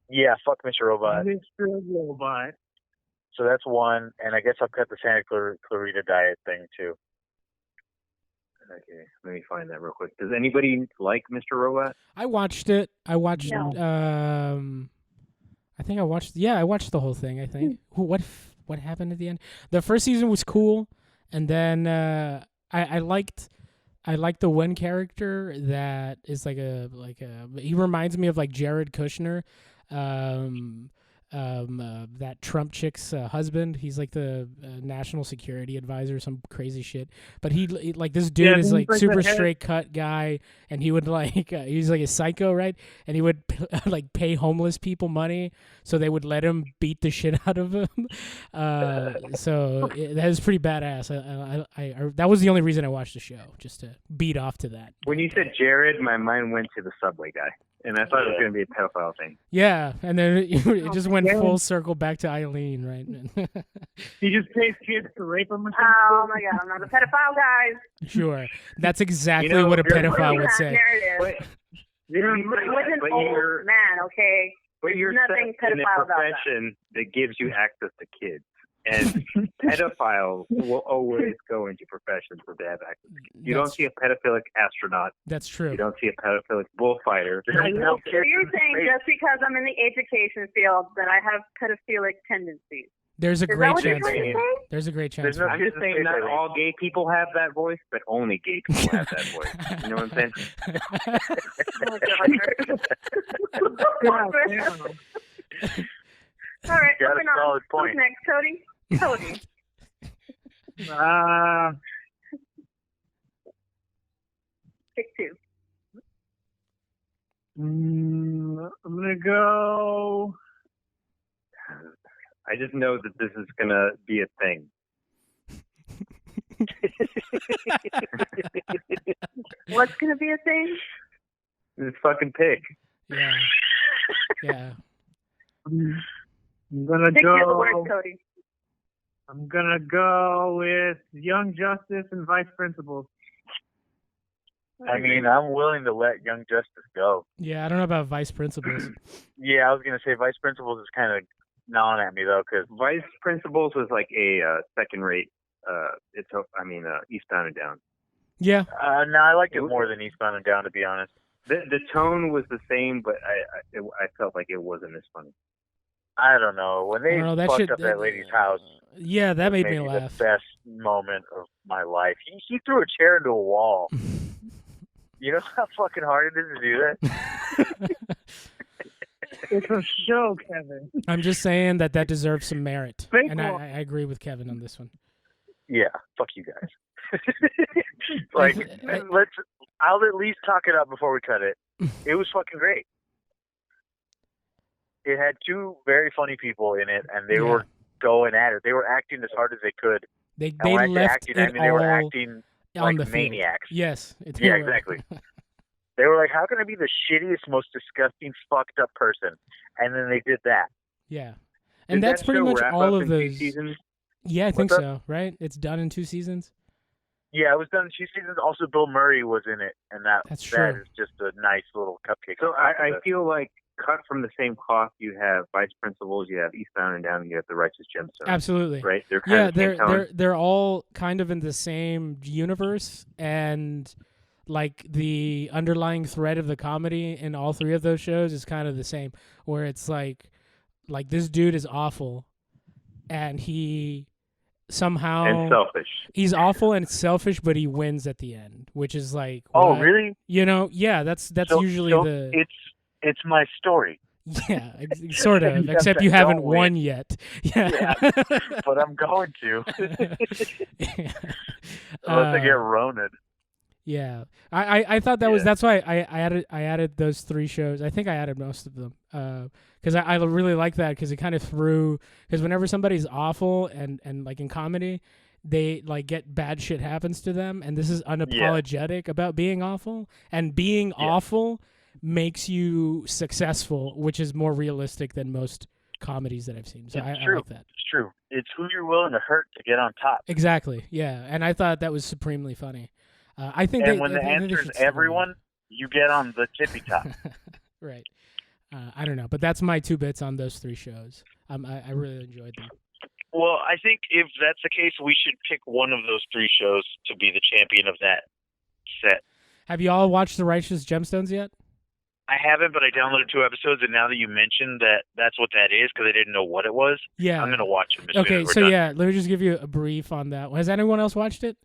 Yeah, fuck Mr. Robot. Mr. Robot. So that's one, and I guess I'll cut the Santa Clarita Diet thing too. Okay, let me find that real quick. Does anybody like Mr. Robot? I watched it. I watched. No. I think I watched. Yeah, I watched the whole thing. I think. What happened at the end? The first season was cool, and then I liked the one character that is like a he reminds me of like Jared Kushner, that Trump chick's husband. He's like the national security advisor, some crazy shit. But he like this dude is like super straight cut guy, and he would like he's like a psycho, right? And he would like pay homeless people money so they would let him beat the shit out of him. That was pretty badass. I that was the only reason I watched the show, just to beat off to that. When you said Jared, my mind went to the Subway guy, and I thought it was going to be a pedophile thing. Yeah, and then it just went full circle back to Eileen, right? He just pays kids to rape them or something? Oh my God, I'm not a pedophile, guys. Sure, that's exactly what a pedophile would say. Narrative. With an old man, okay? But you're Nothing set in a pedophile about profession that gives you access to kids. And pedophiles will always go into professions where they have access to kids. You don't see a pedophilic astronaut. That's true. You don't see a pedophilic bullfighter. So you're saying just because I'm in the education field that I have pedophilic tendencies? There's a Is that great what you're chance. trying to say? There's a great chance. I'm just saying not all gay people have that voice, but only gay people have that voice. You know what I'm saying? All right, Got a moving on. solid point. Who's next, Cody? Cody. Pick two. I'm gonna go. I just know that this is going to be a thing. What's gonna be a thing? This fucking pig. Yeah. Yeah. I'm gonna Pick your word, go. Cody. I'm gonna go with Young Justice and Vice Principals. I mean, I'm willing to let Young Justice go. Yeah, I don't know about vice principals. Yeah, I was going to say Vice Principals is kind of gnawing at me, though, because Vice Principals was like a second-rate. Eastbound and Down. Yeah. no, I liked it more than Eastbound and Down, to be honest. The tone was the same, but I felt like it wasn't as funny. I don't know. When they fucked up that lady's house, yeah, that made me maybe laugh. the best moment of my life. He threw a chair into a wall. You know how fucking hard it is to do that? It's a show, Kevin. I'm just saying that deserves some merit. Fake And one. I agree with Kevin on this one. Yeah, fuck you guys. Like, I'll at least talk it up before we cut it. It was fucking great. It had two very funny people in it, and they were going at it. They were acting as hard as they could. They And when I say left acting, it I mean they were all acting on like the field. maniacs. Yes. Yeah, exactly. They were like, how can I be the shittiest, most disgusting, fucked up person? And then they did that. Yeah. And Did that's that pretty show much wrap all up of in 2 those. seasons? Yeah, I think What's so, right? It's done in 2 seasons. Yeah, it was done in 2 seasons. Also, Bill Murray was in it, and that That's that true. is just a nice little cupcake. So on top of I it. feel like cut from the same cloth, you have Vice Principals, you have Eastbound and Down, and you have The Righteous Gemstones. Absolutely. Right? They're kind Yeah, of the same tone. they're all kind of in the same universe, and like the underlying thread of the comedy in all 3 of those shows is kind of the same, where it's like this dude is awful, and he somehow And selfish. he's awful and selfish, but he wins at the end, which is like, Oh, what? really? You know, yeah, that's So- usually so the It's my story, yeah, sort of, except you haven't Don't won win. yet. Yeah. but I'm going to. Yeah. Unless I get Ronan. Yeah, I thought that was that's why I added those 3 shows. I think I added most of them because I really like that, because it kind of because whenever somebody's awful and like in comedy, they like get bad shit happens to them, and this is unapologetic about being awful, and being awful makes you successful, which is more realistic than most comedies that I've seen. So I like that. It's true. It's who you're willing to hurt to get on top. Exactly. Yeah, and I thought that was supremely funny. I think And when the answer is everyone, you get on the tippy top. Right. I don't know, but that's my 2 bits on those 3 shows. I really enjoyed them. Well, I think if that's the case, we should pick one of those 3 shows to be the champion of that set. Have you all watched The Righteous Gemstones yet? I haven't, but I downloaded 2 episodes, and now that you mentioned that that's what that is, because I didn't know what it was, Yeah. I'm going to watch it. Okay, so yeah, let me just give you a brief on that. Has anyone else watched it?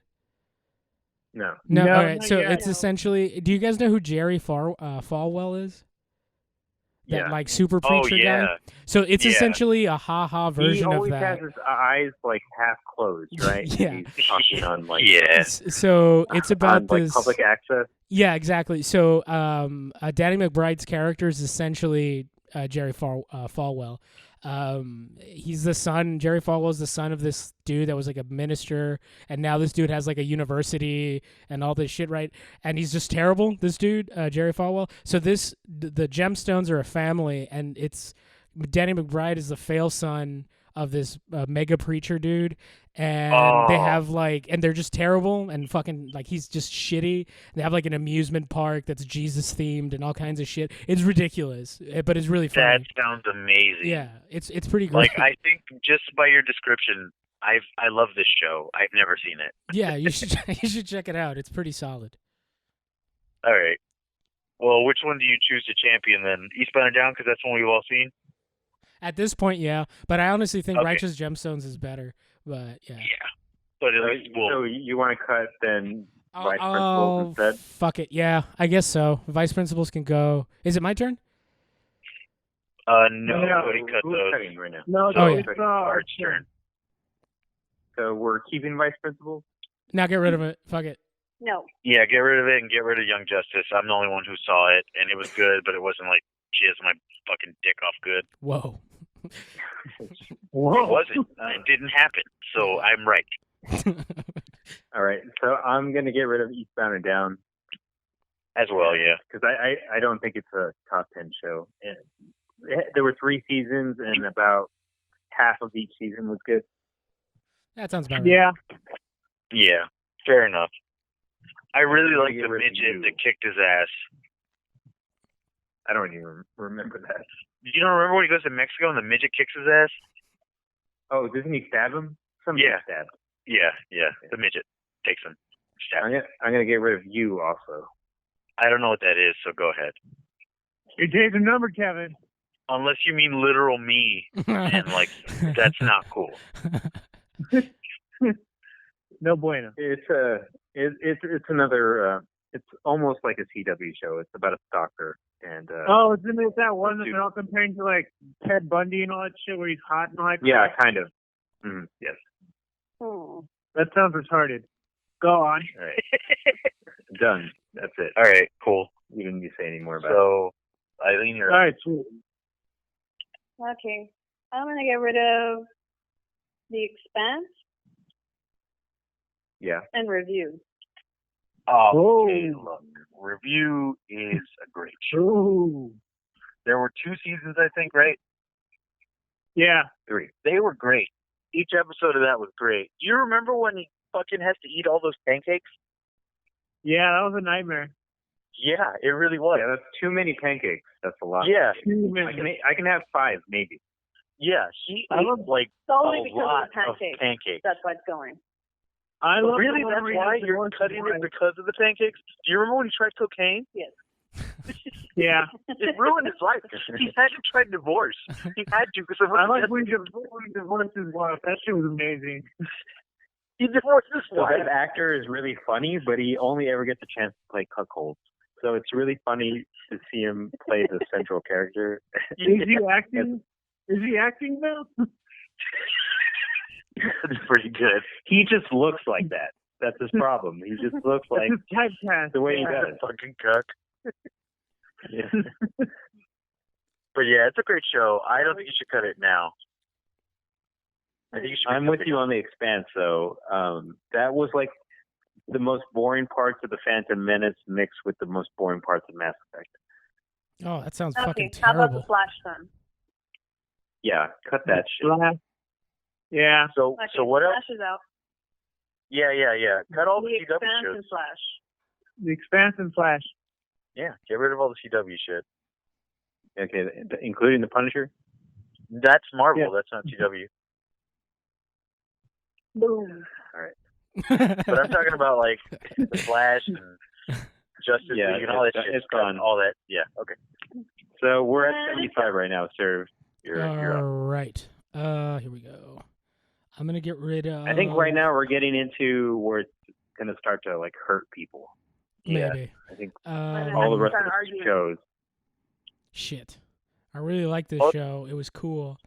No. No. No, All right, not so yet. it's essentially. Do you guys know who Jerry Falwell is? That Yeah. like super Oh, preacher yeah. guy. So it's Yeah. essentially a ha-ha He version of always that. has his eyes like half closed, right? Yeah. He's talking on like So it's about on, like, this public access. Yeah, exactly. So Danny McBride's character is essentially Jerry Falwell. He's the son. Jerry Falwell is the son of this dude that was like a minister, and now this dude has like a university and all this shit, right? And he's just terrible. This dude, Jerry Falwell. So the Gemstones are a family, and it's Danny McBride is the fail son of this mega preacher dude, and they have like, and they're just terrible and fucking like he's just shitty. They have like an amusement park that's Jesus themed and all kinds of shit. It's ridiculous, but it's really funny. That sounds amazing. Yeah, it's pretty great. Like, I think just by your description, I love this show. I've never seen it. Yeah, you should check it out. It's pretty solid. All right. Well, which one do you choose to champion then? Eastbound and Down, because that's one we've all seen? At this point, yeah, but I honestly think Okay. Righteous Gemstones is better. But yeah. Yeah. But at least So you want to cut then Vice Oh, Principals instead? fuck it. Yeah, I guess so. Vice Principals can go. Is it my turn? no, No. nobody cut Who's those. cutting right now? No, Oh, yeah. it's Art's turn. So we're keeping Vice Principals? Now get rid of it. Fuck it. No. Yeah, get rid of it and get rid of Young Justice. I'm the only one who saw it, and it was good, but it wasn't like jizz my fucking dick off good. Whoa. It wasn't. It didn't happen. So I'm right. All right. So I'm going to get rid of Eastbound and Down. As well, yeah. Because I don't think it's a top 10 show. There were 3 seasons, and about half of each season was good. That sounds about right. Yeah. Yeah, fair enough. I really like Get the rid of midget you. that kicked his ass. I don't even remember that. You don't remember when he goes to Mexico and the midget kicks his ass? Oh, doesn't he stab him? Somebody Yeah. stabbed. Yeah. The midget takes him. Stabs him. I'm gonna get rid of you also. I don't know what that is, so go ahead. You changed the number, Kevin. Unless you mean literal me, and like that's not cool. No bueno. It's another. It's almost like a CW show. It's about a stalker and. Oh, isn't it that one that they're all comparing to like Ted Bundy and all that shit where he's hot and all that Yeah, crap? kind of. Yes. That sounds retarded. Go on. All right. Done. That's it. All right, cool. You didn't need to say any more about it. So, Eileen, you're All right, sweet. Okay. I'm going to get rid of The Expanse Yeah. and Review. okay. Look, Review is a great show. Ooh. There were 2 seasons, I think, right? Yeah. 3. They were great. Each episode of that was great. Do you remember when he fucking has to eat all those pancakes? Yeah, that was a nightmare. Yeah, it really was. Yeah, that's too many pancakes. That's a lot. Yeah, I can have 5 maybe. yeah. He I ate love- like Solely a because lot of the pancakes. of pancakes. That's why it's going. I love Really? the one That's where he why has to you're go to cutting the- it because of the pancakes? Do you remember when he tried cocaine? Yes. Yeah. It ruined his life. He had to try divorce. He had to because I like when he divorced his wife. That shit was amazing. he divorced his So wife. that actor is really funny, but he only ever gets a chance to play cuckold. So it's really funny to see him play the central character. Is he acting? Is he acting though? That's pretty good. He just looks like that. That's his problem. He just looks like It's his typecast. the way he Yeah. does. Fucking cuck. Yeah. But yeah, it's a great show. I don't think you should cut it now. I think you should. I'm with you on The Expanse, though. That was like the most boring parts of The Phantom Menace mixed with the most boring parts of Mass Effect. Oh, that sounds Okay. fucking How about terrible. The Flash then? Yeah, cut that shit. Yeah. So Okay, so what else? Flash is out. Yeah. Cut all the The CW Expanse shows. and Flash. The Expanse and Flash. Yeah, get rid of all the CW shit. Okay, including the Punisher. That's Marvel. Yeah. That's not CW. Boom. But I'm talking about like the Flash and Justice Yeah, League and all that shit. it's gone. All that. Yeah. Okay. So we're at 75 right now, sir. You're All up. right. Here we go. I'm gonna get rid of. I think right now we're getting into where it's going to start to like hurt people. Maybe. I think All all the rest of start the arguing. shows. Shit. I really like this show. It was cool.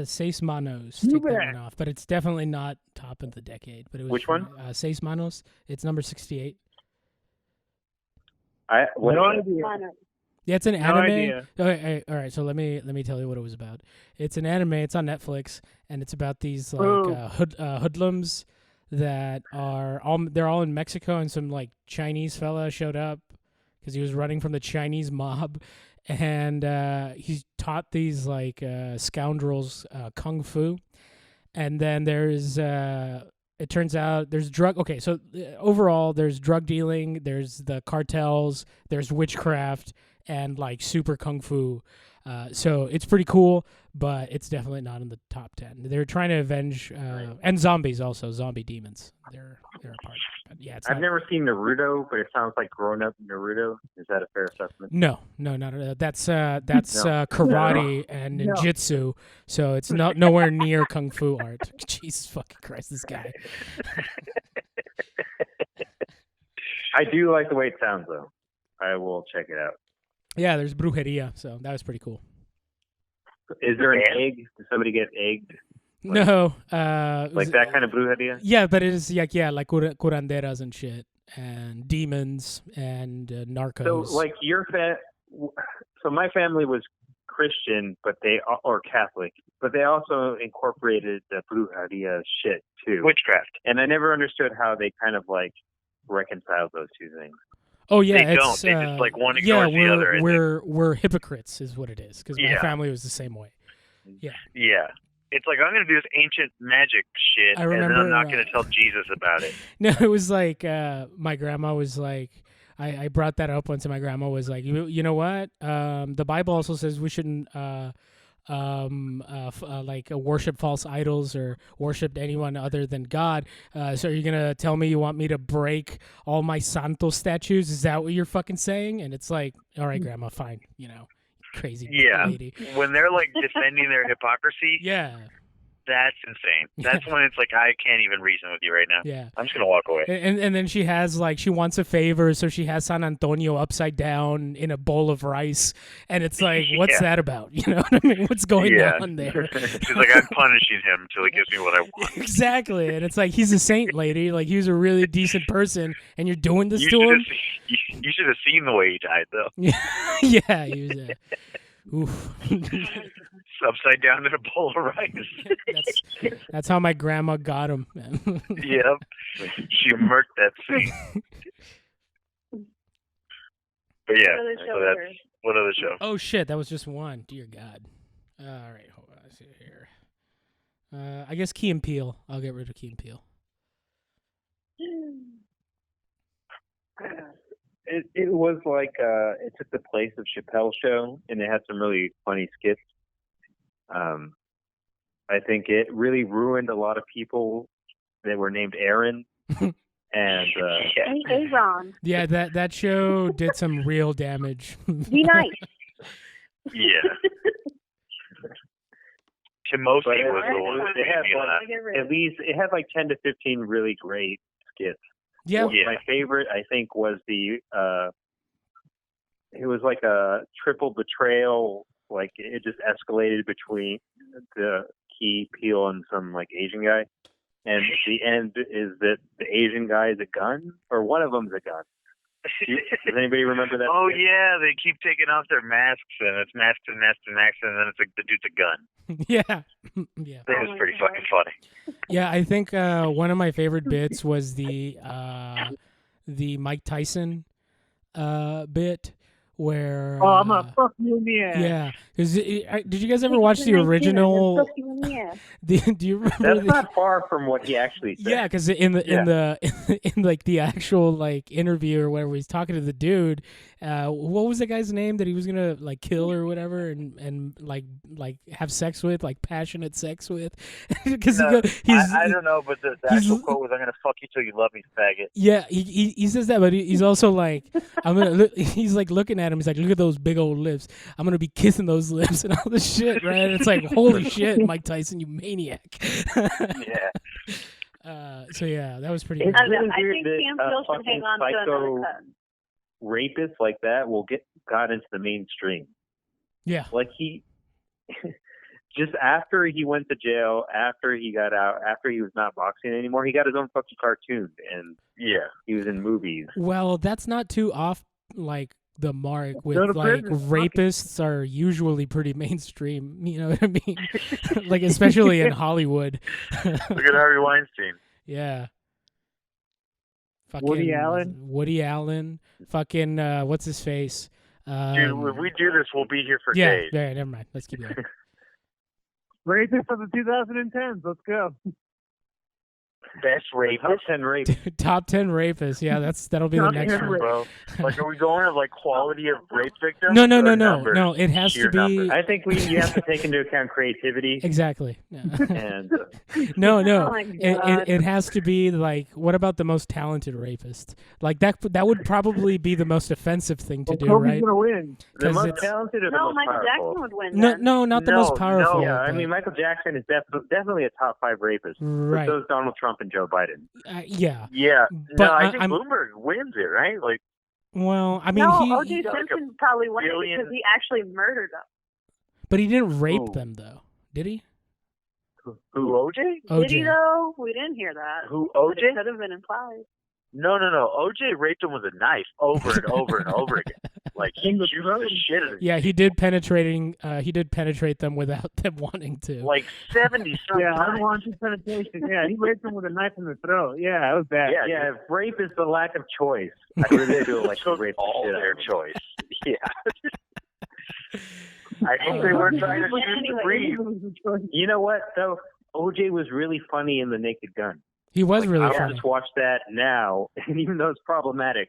Seis Manos took that one off, but it's definitely not top of the decade. But it was Which one? Seis Manos. It's number 68. No idea. Yeah, it's an No anime. idea. Okay, all right, so let me tell you what it was about. It's an anime. It's on Netflix, and it's about these like Ooh. hoodlums that are all in Mexico, and some like Chinese fella showed up because he was running from the Chinese mob, and he's taught these like scoundrels kung fu, and then there's it turns out there's drug. Okay, so overall there's drug dealing, there's the cartels, there's witchcraft, and like super kung fu. So it's pretty cool, but it's definitely not in the top 10. They're trying to avenge and zombies also, zombie demons. They're a part. But yeah, it's I've not, never seen Naruto, but it sounds like grown-up Naruto. Is that a fair assessment? no, not at all. That's karate and ninjutsu. So it's nowhere near kung fu art. Jesus fucking Christ, this guy. I do like the way it sounds, though. I will check it out. Yeah, there's brujeria, so that was pretty cool. Is there an egg? Did somebody get egged? No, Like that kind of brujeria? Yeah, but it is like curanderas and shit, and demons and narcos. So, like so my family was Christian, or Catholic, but they also incorporated the brujeria shit too. Witchcraft. And I never understood how they kind of like reconciled those two things. Oh yeah, They don't. it's They just, like, one ignores the other, I we're hypocrites, is what it is. Because my Yeah. family was the same way. Yeah. Yeah. It's like, I'm going to do this ancient magic shit, I and then remember, I'm not going to tell Jesus about it. No, it was like my grandma was like, I brought that up once, and my grandma was like, you know what? The Bible also says we shouldn't worship false idols or worship anyone other than God. So are you gonna tell me you want me to break all my Santo statues? Is that what you're fucking saying? And it's like, all right, Grandma, fine. Crazy lady. When they're like defending their hypocrisy, Yeah. that's insane. That's when it's like, I can't even reason with you right now. Yeah. I'm just going to walk away. And then she has she wants a favor, so she has San Antonio upside down in a bowl of rice, and it's like, what's that about? You know what I mean? What's going on there? She's like, I'm punishing him until he gives me what I want. Exactly, and it's like, he's a saint, lady. Like, he was a really decent person, and you're doing this to him. You should have seen the way he died, though. Yeah, he was. Oof. Upside down in a bowl of rice. That's how my grandma got him, man. Yep. She murked that thing. But yeah, so that's what other show? Oh shit, that was just one. Dear God. All right, hold on. Let's see here. I guess Key and Peele. I'll get rid of Key and Peele. It was like it took the place of Chappelle's show, and it had some really funny skits. I think it really ruined a lot of people that were named Aaron. And Aaron. Yeah, that show did some real damage. Be nice. Yeah. Timothy was the one that made me laugh. At least it had like 10 to 15 really great skits. Yeah. My favorite, I think, was it was like a triple betrayal. Like it just escalated between the Key, Peele, and some like Asian guy. And the end is that the Asian guy is a gun, or one of them's a gun. Does anybody remember that? Oh yeah, they keep taking off their masks, and it's mask to mask to mask, and then it's like the dude's a gun. Yeah. Yeah. That was pretty fucking funny. Yeah, I think one of my favorite bits was the Mike Tyson bit where. I'm gonna fuck you in the ass. Yeah, because did you guys ever watch the original? Do you remember? That's not far from what he actually said. Yeah, because in like the actual like interview or whatever, he's talking to the dude, what was the guy's name that he was gonna like kill or whatever, and like have sex with, like passionate sex with, because I don't know, but the actual quote was, "I'm gonna fuck you till you love me, faggot." Yeah, he says that, but he's also like, I'm gonna look, he's like looking at him. He's like, look at those big old lips. I'm gonna be kissing those lips and all this shit, right? It's like, holy shit, Mike Tyson, you maniac. Yeah. So yeah, that was pretty. It's Good. really I weird think that Sam still should hang on to another cut. rapists like that will got into the mainstream. Yeah. Like he, just after he went to jail, after he got out, after he was not boxing anymore, he got his own fucking cartoon, and he was in movies. Well, that's not too off like the mark with Go to like prison. rapists are usually pretty mainstream. You know what I mean? Like especially in Hollywood. Look at Harvey Weinstein. Yeah. Woody Allen. Woody Allen. Fucking what's his face? Dude, if we do this, we'll be here for yeah, days. Yeah, never mind. Let's keep going. Rapist of the 2010s. Let's go. Best rapist. Top 10 rape. Top 10 rapists. Yeah, that'll be the Top next 10 one. Bro, like, are we going to like quality of rape victims? No. or numbers? No, it has Sheer to be numbers? I think you have to take into account creativity exactly. Yeah. and No. Oh my God. It has to be like, what about the most talented rapist? Like that would probably be the most offensive thing to do, Kobe's right? gonna win. the 'Cause most it's- talented or the No, most Michael powerful. Jackson would win. No, then. no, not the No, most powerful. Yeah, I but- mean Michael Jackson is definitely a top 5 rapist. Right. But so is Donald Trump and Joe Biden. Yeah. Yeah. But No, I think I'm- Bloomberg wins it, right? Like, Well, I mean, No, he O.J. got like a Simpson probably won it billion- because he actually murdered them. but he didn't rape Ooh. them though, did he? who, OJ? Did he OJ. though? We didn't hear that. Who, But OJ? it could have been implied. No. OJ raped him with a knife over and over and over again. Like, he In the juiced throat. the shit out of Yeah, he did penetrate them without them wanting to. like 70 something Yeah, times. unwanted penetration. Yeah, he raped him with a knife in the throat. Yeah, that was bad. Yeah, if rape is the lack of choice, I really do like to Took rape the all shit out their of them. choice. Yeah. I think they were trying to Well, shoot the anyway. breeze. You know what though? OJ was really funny in The Naked Gun. He was really I'll funny. just watch that now, and even though it's problematic,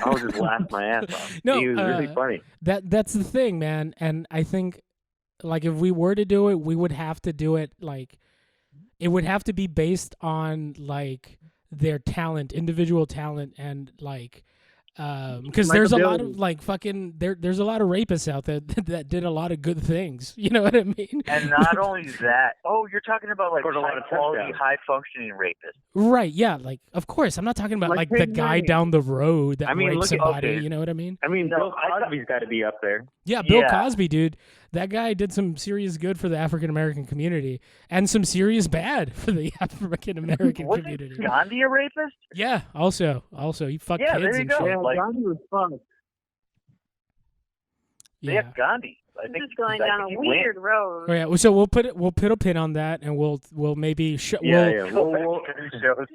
I'll just laugh my ass off. No, he was really funny. That's the thing, man. And I think, like, if we were to do it, we would have to do it like, it would have to be based on like their talent, individual talent, and like, because there's a lot of like fucking there's a lot of rapists out there that did a lot of good things. You know what I mean? And not only that, you're talking about like Scored a lot of high quality, touchdowns. high functioning rapists. Right? Yeah. Like, of course, I'm not talking about like Like the Peyton guy Manning. down the road that I mean, raped look at- somebody. okay. You know what I mean? I mean, No, Bill I thought- Cosby's got to be up there. Yeah, Bill Yeah. Cosby, dude. That guy did some serious good for the African American community and some serious bad for the African American Wasn't community. Gandhi a rapist? Yeah, also he fucked Yeah, kids there you and go. shit. Yeah, Like- Gandhi was fun. They Yeah. have Gandhi. I This think is going I down a think he weird road. Oh, yeah. So we'll put a pin on that, and we'll maybe Yeah. We'll,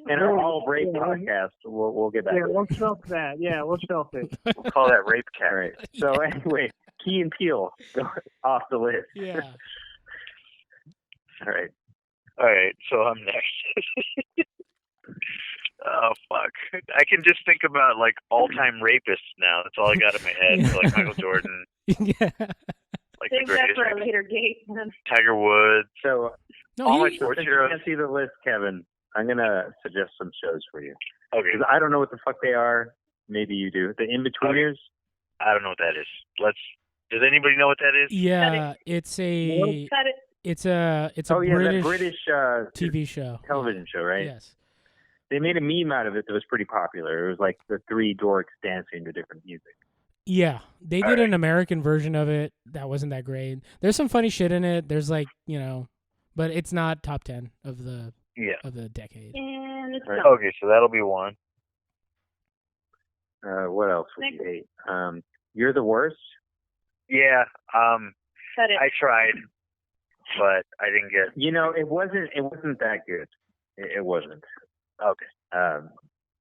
In our all rape podcast, we'll get back. Yeah, to it. we'll shelf that. Yeah, we'll shelf it. we'll call that rape cat. All right. So anyway, Key and Peele go off the list. Yeah. All right. All right, so I'm next. Oh fuck! I can just think about like all-time rapists now. That's all I got in my head. So, like Michael Jordan, Yeah. like the Save that greatest for a rapist. later date. then. Tiger Woods. So No, All my he, sports since you heroes. can't see the list, Kevin, I'm gonna suggest some shows for you Okay, because I don't know what the fuck they are. Maybe you do. The In-Betweeners. I don't know what that is. Does anybody know what that is? yeah, it's a Cut it. it's a Oh yeah, British, that British TV show. television show, right? Yes. They made a meme out of it that was pretty popular. It was like the three dorks dancing to different music. Yeah, they All did right. an American version of it that wasn't that great. There's some funny shit in it. There's like, but it's not top 10 of the decade. And it's Right. done. Okay, so that'll be one. What else would you hate? You're the Worst. Yeah, Cut it. I tried, but I didn't get. It wasn't that good. It wasn't. Okay.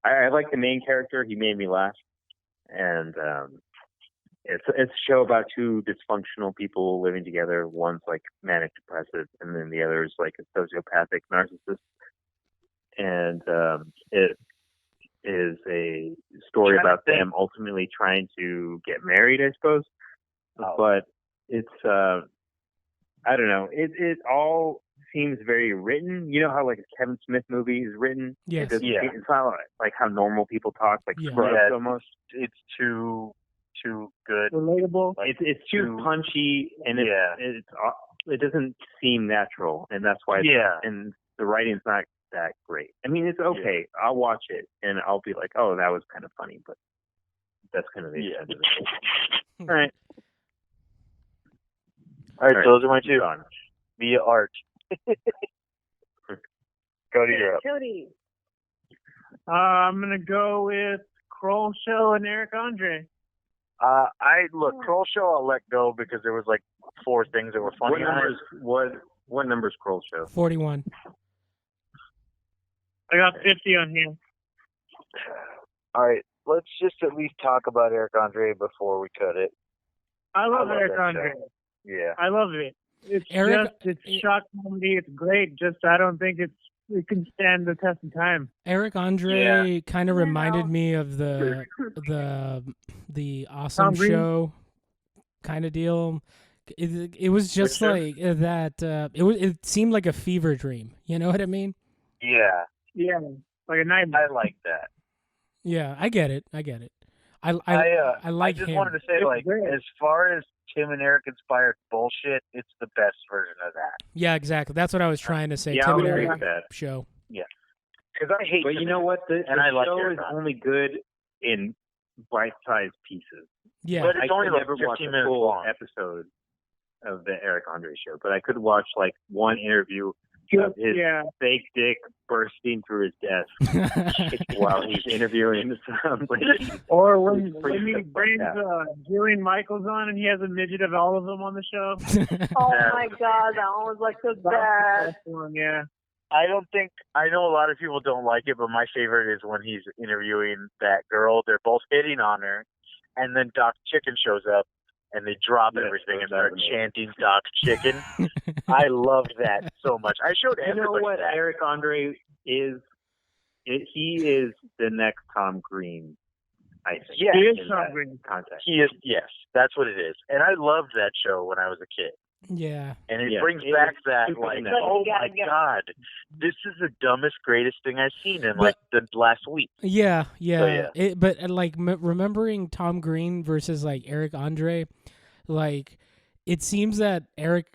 I like the main character. He made me laugh, and it's a show about two dysfunctional people living together. One's like manic depressive, and then the other is like a sociopathic narcissist. And it is a story Trying to about think. them ultimately trying to get married, I suppose. Oh. But it's I don't know. It all seems very written. You know how like a Kevin Smith movie is written? Yes. It's not like how normal people talk, like Yeah. Scrubs almost. It's too good. Relatable. It's too punchy, and it doesn't seem natural, and that's why. And the writing's not that great. I mean, it's okay. Yeah. I'll watch it, and I'll be like, oh, that was kind of funny, but that's kind of the end of it. All right. All right, so those are my two. Via art. Cody, you're up. Cody. I'm gonna go with Kroll Show and Eric Andre. Kroll Show I'll let go because there was like 4 things that were funny. What number's Kroll Show? 41. I got 50 on here. All right, let's just at least talk about Eric Andre before we cut it. I love Eric Andre. Show. Yeah, I love it. It's shock comedy. It's great. Just I don't think it can stand the test of time. Eric Andre kind of reminded me of the Awesome Show kind of deal. It was just like that. It seemed like a fever dream. You know what I mean? Yeah. Yeah, like a nightmare. I like that. Yeah, I get it. I like I just him. wanted to say, like, as far as Tim and Eric inspired bullshit, it's the best version of that. Yeah, exactly. That's what I was trying to say. Yeah, Tim and Eric that show. Yeah, because I hate. But you know what? The show is only good in bite-sized pieces. Yeah, but it's only like never 15 watch a minutes full long. episode of the Eric Andre show, but I could watch like one interview of his fake dick bursting through his desk while he's interviewing somebody. Or when he brings Jillian Michaels on and he has a midget of all of them on the show. Oh my God, that one was like the best. Yeah. I know a lot of people don't like it, but my favorite is when he's interviewing that girl. They're both hitting on her, and then Doc Chicken shows up, and they drop everything and start chanting Doc Chicken. I love that so much. I showed everybody. You know what that. Eric Andre is? He is the next Tom Green, I think. Yeah, he is Tom Green. Context. He is, yes, that's what it is. And I loved that show when I was a kid. Yeah. And it brings back that, like, oh my God, this is the dumbest, greatest thing I've seen in, like, the last week. Yeah. So, But remembering Tom Green versus, like, Eric Andre, like, it seems that Eric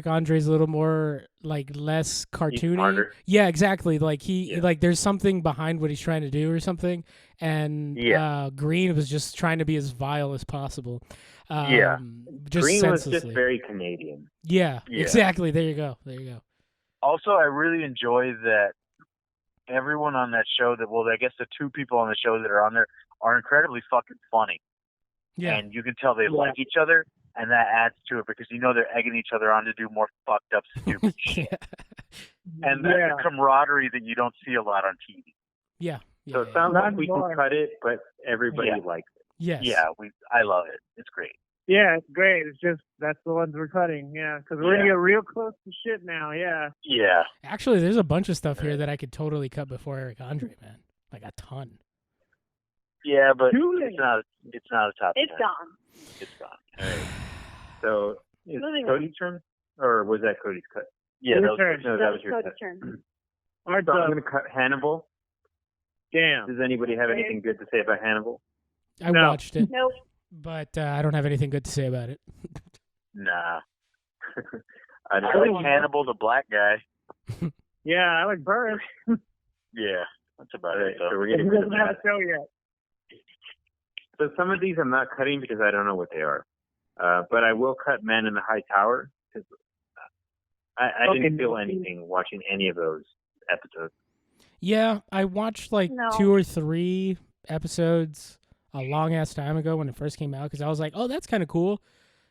Andre's a little more, like, less cartoony. Yeah, exactly. Like, like, there's something behind what he's trying to do or something. And Green was just trying to be as vile as possible. Just Green was senselessly. just very Canadian. Yeah, exactly. There you go. Also, I really enjoy that everyone on that show I guess the 2 people on the show that are on there are incredibly fucking funny. Yeah. And you can tell they like each other, and that adds to it because they're egging each other on to do more fucked up, stupid shit. And that's a camaraderie that you don't see a lot on TV. Yeah. So it sounds like we can cut it, but everybody likes it. Yes. Yeah, I love it. It's great. Yeah, it's great. It's just that's the ones we're cutting. Yeah, because we're gonna get real close to shit now. Yeah. Yeah. Actually, there's a bunch of stuff here that I could totally cut before Eric Andre, man. Like a ton. Yeah, but it's not a top 10. It's gone. It's gone. All right. So is Cody's turn, or was that Cody's cut? Yeah, that was your Cody's turn. turn. All right, so I'm going to cut Hannibal. Damn. Does anybody have anything good to say about Hannibal? I watched it. Nope. But I don't have anything good to say about it. Nah. I like Hannibal, the black guy. Yeah, I like Burris. Yeah, that's about it. So we're He doesn't have a show yet. So some of these I'm not cutting because I don't know what they are. But I will cut Man in the High Tower because I didn't feel anything watching any of those episodes. Yeah, I watched like 2 or 3 episodes a long-ass time ago when it first came out because I was like, oh, that's kind of cool.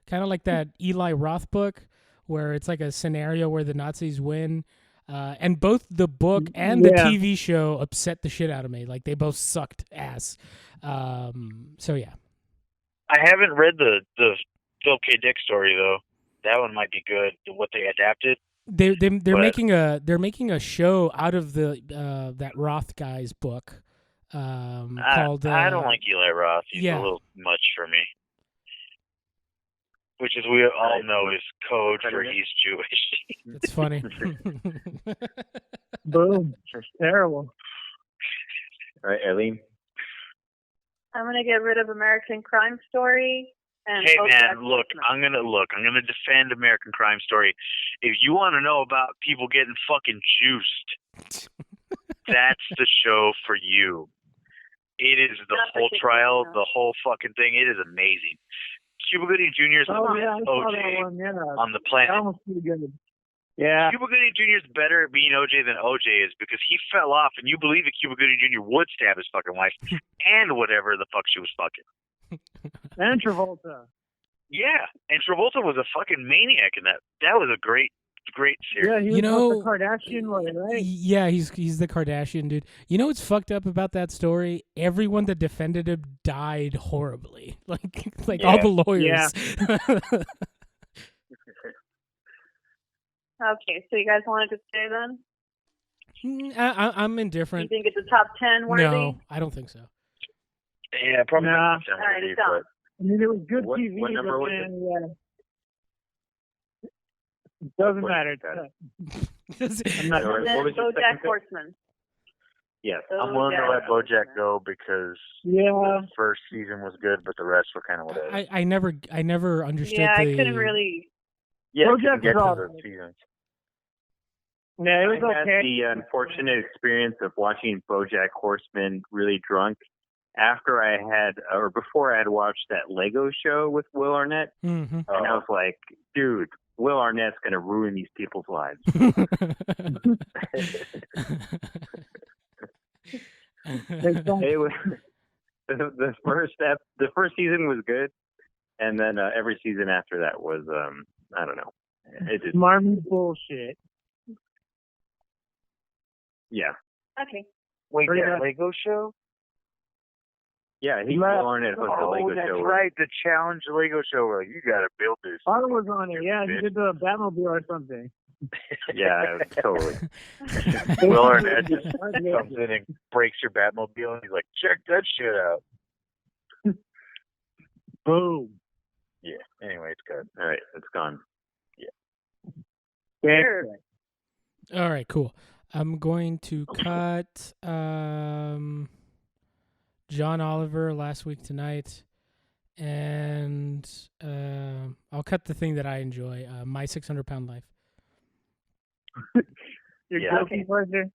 Kind of like that Eli Roth book where it's like a scenario where the Nazis win. And both the book and the TV show upset the shit out of me. Like, they both sucked ass. So, yeah. I haven't read the Phil K. Dick story, though. That one might be good, what they adapted. They're making a show out of the that Roth guy's book. called. I don't like Eli Roth. He's yeah. a little much for me. Which, as we all know, is code for he's Jewish. It's funny. Boom. It's terrible. All right, Eileen. I'm gonna get rid of American Crime Story. And Hey BoJack man, look, Horseman. I'm gonna defend American Crime Story. If you want to know about people getting fucking juiced, that's the show for you. It is the Not whole particularly, trial, no. the whole fucking thing. It is amazing. Cuba Gooding Jr.'s Oh yeah, I saw OJ that one. Yeah, on the that planet. one was pretty good. Yeah. Cuba Gooding Jr. is better at being OJ than OJ is because he fell off, and you believe that Cuba Gooding Jr. would stab his fucking wife and whatever the fuck she was fucking. And Travolta. Yeah, and Travolta was a fucking maniac in that. That was a great series. Yeah, he You was know- with the Kardashian one, right? Yeah, he's the Kardashian dude. You know what's fucked up about that story? Everyone that defended him died horribly. Like all the lawyers. Yeah. Okay, so you guys wanted to stay then? I'm Do you indifferent. think it's a top 10 worthy? No, I don't think so. Yeah, probably. Nah. not All right, worthy, it's done. I mean, it was good What- TV, what number but was then, yeah. It doesn't What- matter. I'm not, What And then was your second BoJack pick? Horseman. Yes. I'm willing to let BoJack go because yeah. the first season was good, but the rest were kind of whatever. I never understood Yeah, the. I couldn't really. Yeah, BoJack couldn't get was to awesome. the seasons. Yeah, it was I had okay. the unfortunate experience of watching BoJack Horseman really drunk after I had, or before I had watched that Lego show with Will Arnett, Mhm. and I was like, dude, Will Arnett's gonna ruin these people's lives. It was the first season was good, and then every season after that was I don't know. It just Marvin's bullshit. yeah. Okay. Wait, Pretty that good. Lego show? Yeah, Will Arnett hosted the Lego that's show. right, the challenge Lego show. Where like, you gotta build this. Otto was on it. Yeah, he did the Batmobile or something. Yeah, totally. Will Arnett just comes in and breaks your Batmobile, and he's like, check that shit out. Boom. Yeah. Anyway, it's good. All right, it's gone. Sure. All right, cool. I'm going to cut John Oliver last week tonight, and I'll cut the thing that I enjoy, My 600-Pound Life. Your Yeah. guilty pleasure.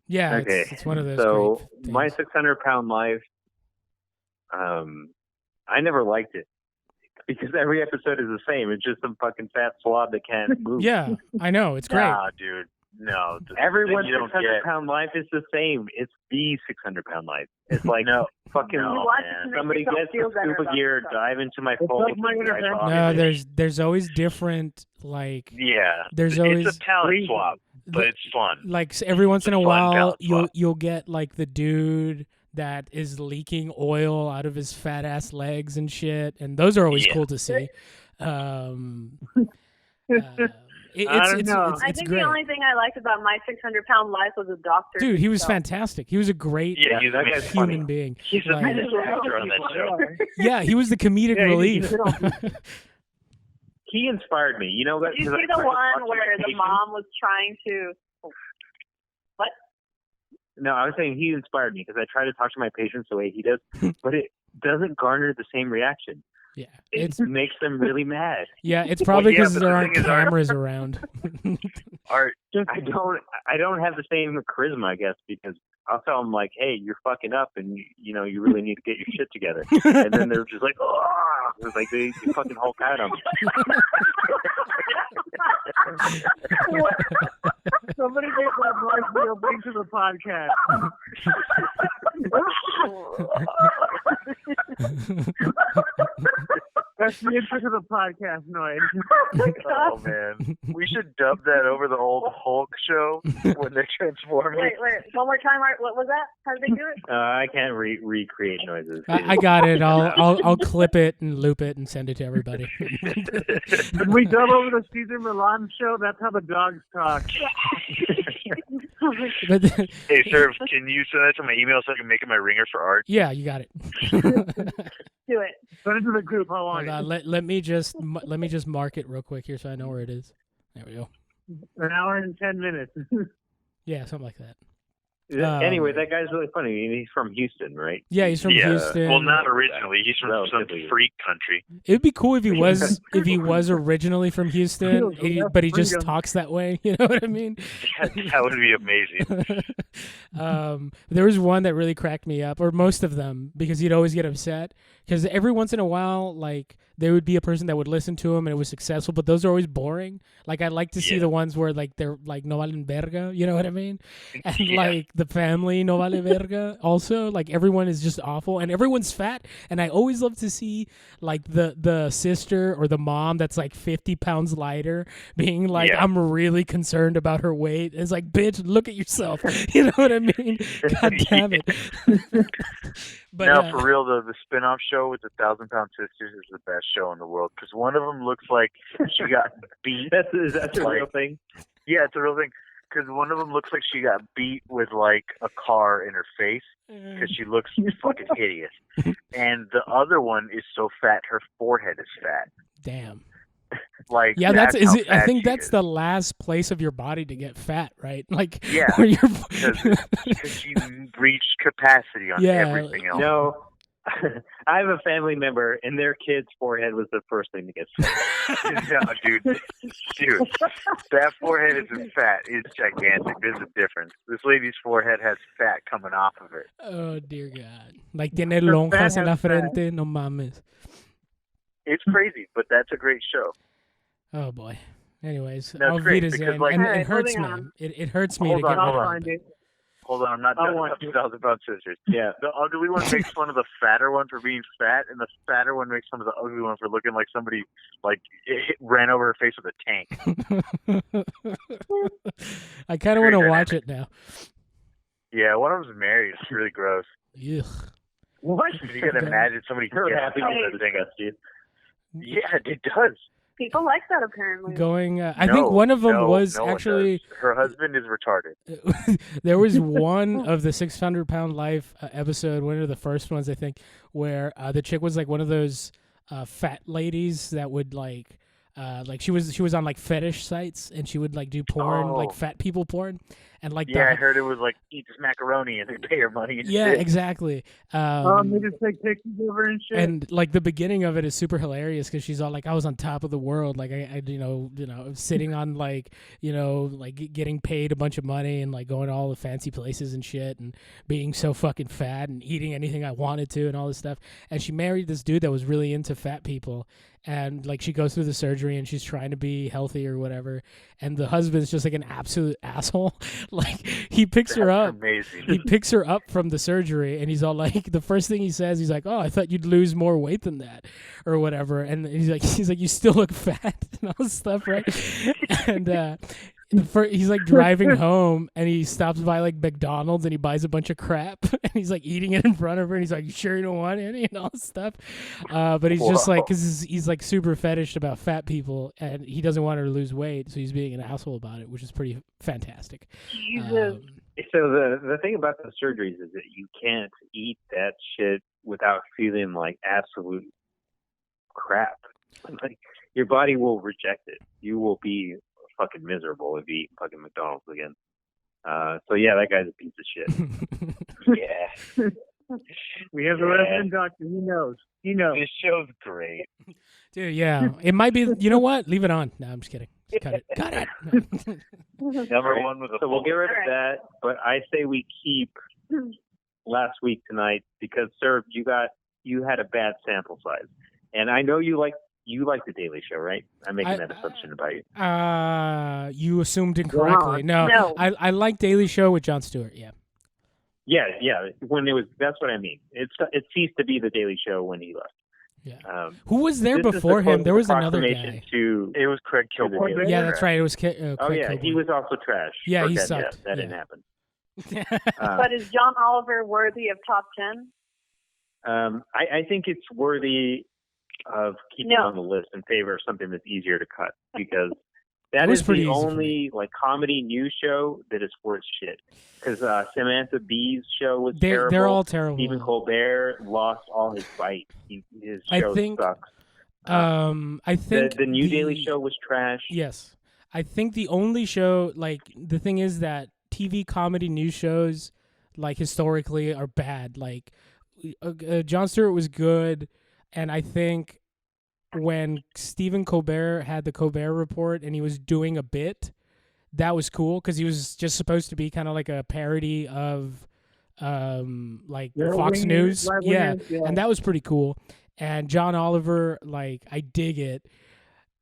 Yeah, Okay, it's one of those. so great My things. 600-Pound Life, I never liked it because every episode is the same. It's just some fucking fat slob that can't move. Yeah, I know. It's great. Nah, dude. No. Everyone's you don't 600-pound life is the same. It's the 600-pound life. It's like No. fucking You No, watch man. it to make somebody yourself gets feel the better scuba about gear, yourself. dive into my It's phone. like my intervention. No, there's always different, like Yeah. there's always It's a talent swap, but it's fun. like every once in a fun while talent swap. you'll get like the dude that is leaking oil out of his fat ass legs and shit, and those are always Yeah. cool to see. I don't know. I It's think great. the only thing I liked about My 600-Pound Life was the doctor. Dude, he was himself. fantastic. He was a great Yeah, he's that a guy's human funny. being. He's a Like, main actor on that show. yeah, he was the comedic Yeah, he relief. did He inspired me. You know that? Did you 'cause see I the tried to talk one to where my the patients. mom was trying to? What? No, I was saying he inspired me because I try to talk to my patients the way he does, but it doesn't garner the same reaction. Yeah, It makes them really mad. it's probably yeah, because but there the aren't thing is, our- cameras around. Art, I don't have the same charisma, I guess, because I'll tell them like, "Hey, you're fucking up, and you really need to get your shit together." And then they're just like, "Oh!" It's like they fucking Hulk out on me. Somebody get that voice real big to the podcast. That's the intro to the podcast noise. Oh man, we should dub that over the old Hulk show when they're transforming. Wait, one more time. What was that? How did they do it? I can't recreate noises. I got it. I'll clip it and loop it and send it to everybody. When we dub over the Caesar Milan show, that's how the dogs talk. But Hey, sir, can you send that to my email so I can make it my ringer for art? yeah, you got it. Do it. Send it to the group. I want Hold on, let me just mark it real quick here so I know where it is. There we go. An hour and 10 minutes. Yeah, something like that. Anyway, that guy's really funny. He's from Houston, right? Yeah, he's from Houston. Well, not originally. He's from some Relatively. freak country. It would be cool if he was originally from Houston, but he just talks that way. You know what I mean? That would be amazing. There was one that really cracked me up, or most of them, because he'd always get upset. Because every once in a while, like, there would be a person that would listen to him and it was successful, but those are always boring. Like, I like to see the ones where, like, they're like no valen verga, you know what I mean? And like the family no vale verga also, like, everyone is just awful and everyone's fat. And I always love to see like the sister or the mom that's like 50 pounds lighter being like, I'm really concerned about her weight. It's like, bitch, look at yourself. You know what I mean? God damn it. But now, for real though, the spin-off show with the 1,000-Pound Sisters is the best show in the world because one of them looks like she got beat. Is that a real thing? Yeah, it's a real thing. Because one of them looks like she got beat with like a car in her face because she looks fucking hideous, and the other one is so fat her forehead is fat. Damn. Like I think that's the last place of your body to get fat, right? Like because you reached capacity on everything else. No, I have a family member, and their kid's forehead was the first thing to get fat. No, dude, that forehead isn't fat; it's gigantic. There's a difference. This lady's forehead has fat coming off of it. Oh dear God! Like tiene lonjas en la frente, no mames. It's crazy, but that's a great show. Oh boy. Anyways, that's great because, like, and it hurts me. It hurts me to get rid of it. Hold on, I'm not done with 1,000-Pound Sisters. Yeah, the ugly one makes fun of the fatter one for being fat, and the fatter one makes fun of the ugly one for looking like somebody like ran over her face with a tank. I kind of want to watch it now. Yeah, one of them's married. It's really gross. Ugh. What? You can imagine somebody Her happy with thing. Yeah, it does. People like that apparently. I think one of them was actually her husband is retarded. There was one of the 600-Pound Life episode, one of the first ones I think, where the chick was like one of those fat ladies that would like she was on like fetish sites and she would like do porn, like fat people porn, and like I heard it was like eat this macaroni and they pay her money. And yeah, shit. exactly. They just take pictures of her and shit. And like the beginning of it is super hilarious because she's all like, I was on top of the world, like I sitting on like like getting paid a bunch of money and like going to all the fancy places and shit and being so fucking fat and eating anything I wanted to and all this stuff. And she married this dude that was really into fat people. And like she goes through the surgery and she's trying to be healthy or whatever, and the husband's just like an absolute asshole. Like he picks her up. Amazing. He picks her up from the surgery and he's all like, the first thing he says, he's like, "Oh, I thought you'd lose more weight than that," or whatever. And he's like, "You still look fat," and all this stuff, right? And he's like driving home and he stops by like McDonald's and he buys a bunch of crap and he's like eating it in front of her and he's like, "You sure you don't want any?" and all this stuff. But he's just like, because he's like super fetished about fat people and he doesn't want her to lose weight, so he's being an asshole about it, which is pretty fantastic. Jesus. So the thing about the surgeries is that you can't eat that shit without feeling like absolute crap. Like your body will reject it. You will be fucking miserable if you eat fucking McDonald's again. So yeah, that guy's a piece of shit. Yeah. We have the resident doctor. He knows. This show's great. Dude, yeah. It might be, you know what? Leave it on. No, I'm just kidding. Cut it. Cut it. Number one was so we'll get rid of that, but I say we keep last week tonight because, sir, you had a bad sample size. And I know you like the Daily Show, right? I'm making that assumption about you. You assumed incorrectly. No. I like Daily Show with Jon Stewart, yeah. Yeah. When that's what I mean. It ceased to be the Daily Show when he left. Yeah. Who was there this is before the him? There was closest another approximation guy. It was Craig Kilborn. Daily Yeah, Trash. that's right. It was Craig He was also trash. Yeah, he Forget sucked. That Yeah. didn't happen. But is John Oliver worthy of top 10? I think it's worthy of keeping on the list in favor of something that's easier to cut, because that was is pretty the easy for only like comedy news show that is worth shit. Because Samantha Bee's show was terrible. They're all terrible. Stephen Colbert lost all his bite. His show sucks. I think the New Daily Show was trash. Yes, I think the only show, like, the thing is that TV comedy news shows, like, historically are bad. Like, Jon Stewart was good, and I think when Stephen Colbert had the Colbert Report and he was doing a bit, that was cool because he was just supposed to be kind of like a parody of like Fox News. Yeah, and that was pretty cool. And John Oliver, like, I dig it,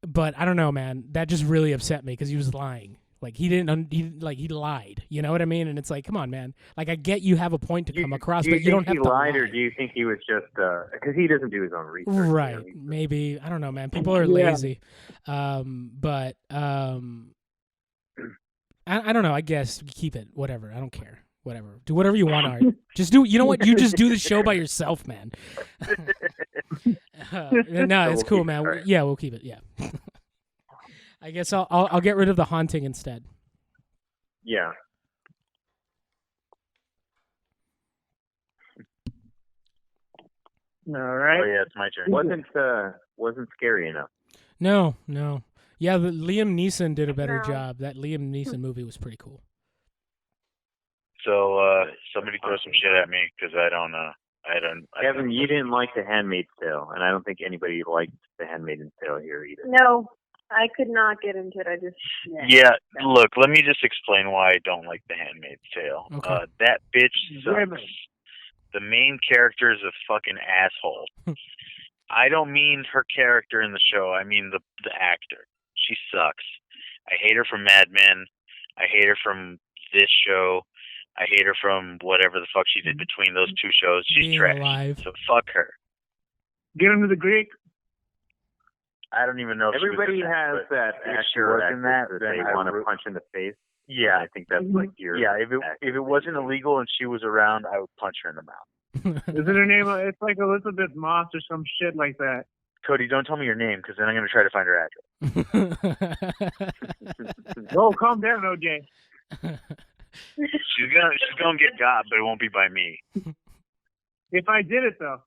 but I don't know, man. That just really upset me because he was lying. Like, he lied. You know what I mean? And it's like, come on, man. Like, I get you have a point to come across, but you don't have to lie. Or do you think he was just because he doesn't do his own research? Right? You know? Maybe, I don't know, man. People are lazy, but I don't know. I guess keep it. Whatever. I don't care. Whatever. Do whatever you want, Art. Just do. You know what? You just do the show by yourself, man. No, it's cool, man. Right. Yeah, we'll keep it. Yeah. I guess I'll get rid of the haunting instead. Yeah. All right. Oh yeah, it's my turn. Wasn't scary enough. No. Yeah, Liam Neeson did a better job. That Liam Neeson movie was pretty cool. So somebody throw some shit at me because I don't. Kevin, you didn't like The Handmaid's Tale, and I don't think anybody liked The Handmaid's Tale here either. No, I could not get into it. I just yeah. Look, let me just explain why I don't like The Handmaid's Tale. Okay. That bitch sucks. The main character is a fucking asshole. I don't mean her character in the show. I mean the actor. She sucks. I hate her from Mad Men. I hate her from this show. I hate her from whatever the fuck she did between those two shows. She's trash. Alive. So fuck her. Get him to the Greek. I don't even know if everybody has that actor in that they want to punch in the face. Yeah, I think that's like your. Yeah, if it wasn't illegal and she was around, I would punch her in the mouth. Isn't her name? It's like Elizabeth Moss or some shit like that. Cody, don't tell me your name because then I'm going to try to find her address. Oh, calm down, OJ. She's gonna get got, but it won't be by me. If I did it though.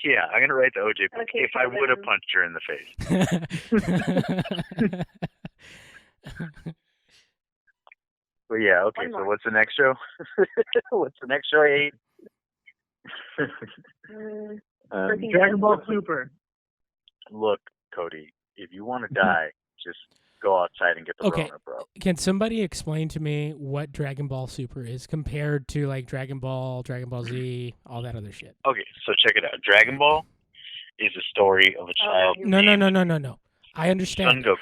Yeah, I'm gonna write to OJ. Okay, if I would have punched her in the face. But yeah, okay. So what's the next show? What's the next show I ate? Dragon Ball Super. Look, Cody, if you want to die, just go outside and get the Rona, bro. Can somebody explain to me what Dragon Ball Super is compared to like Dragon Ball Z, all that other shit? Okay, so check it out. Dragon Ball is a story of a child. No. I understand. Son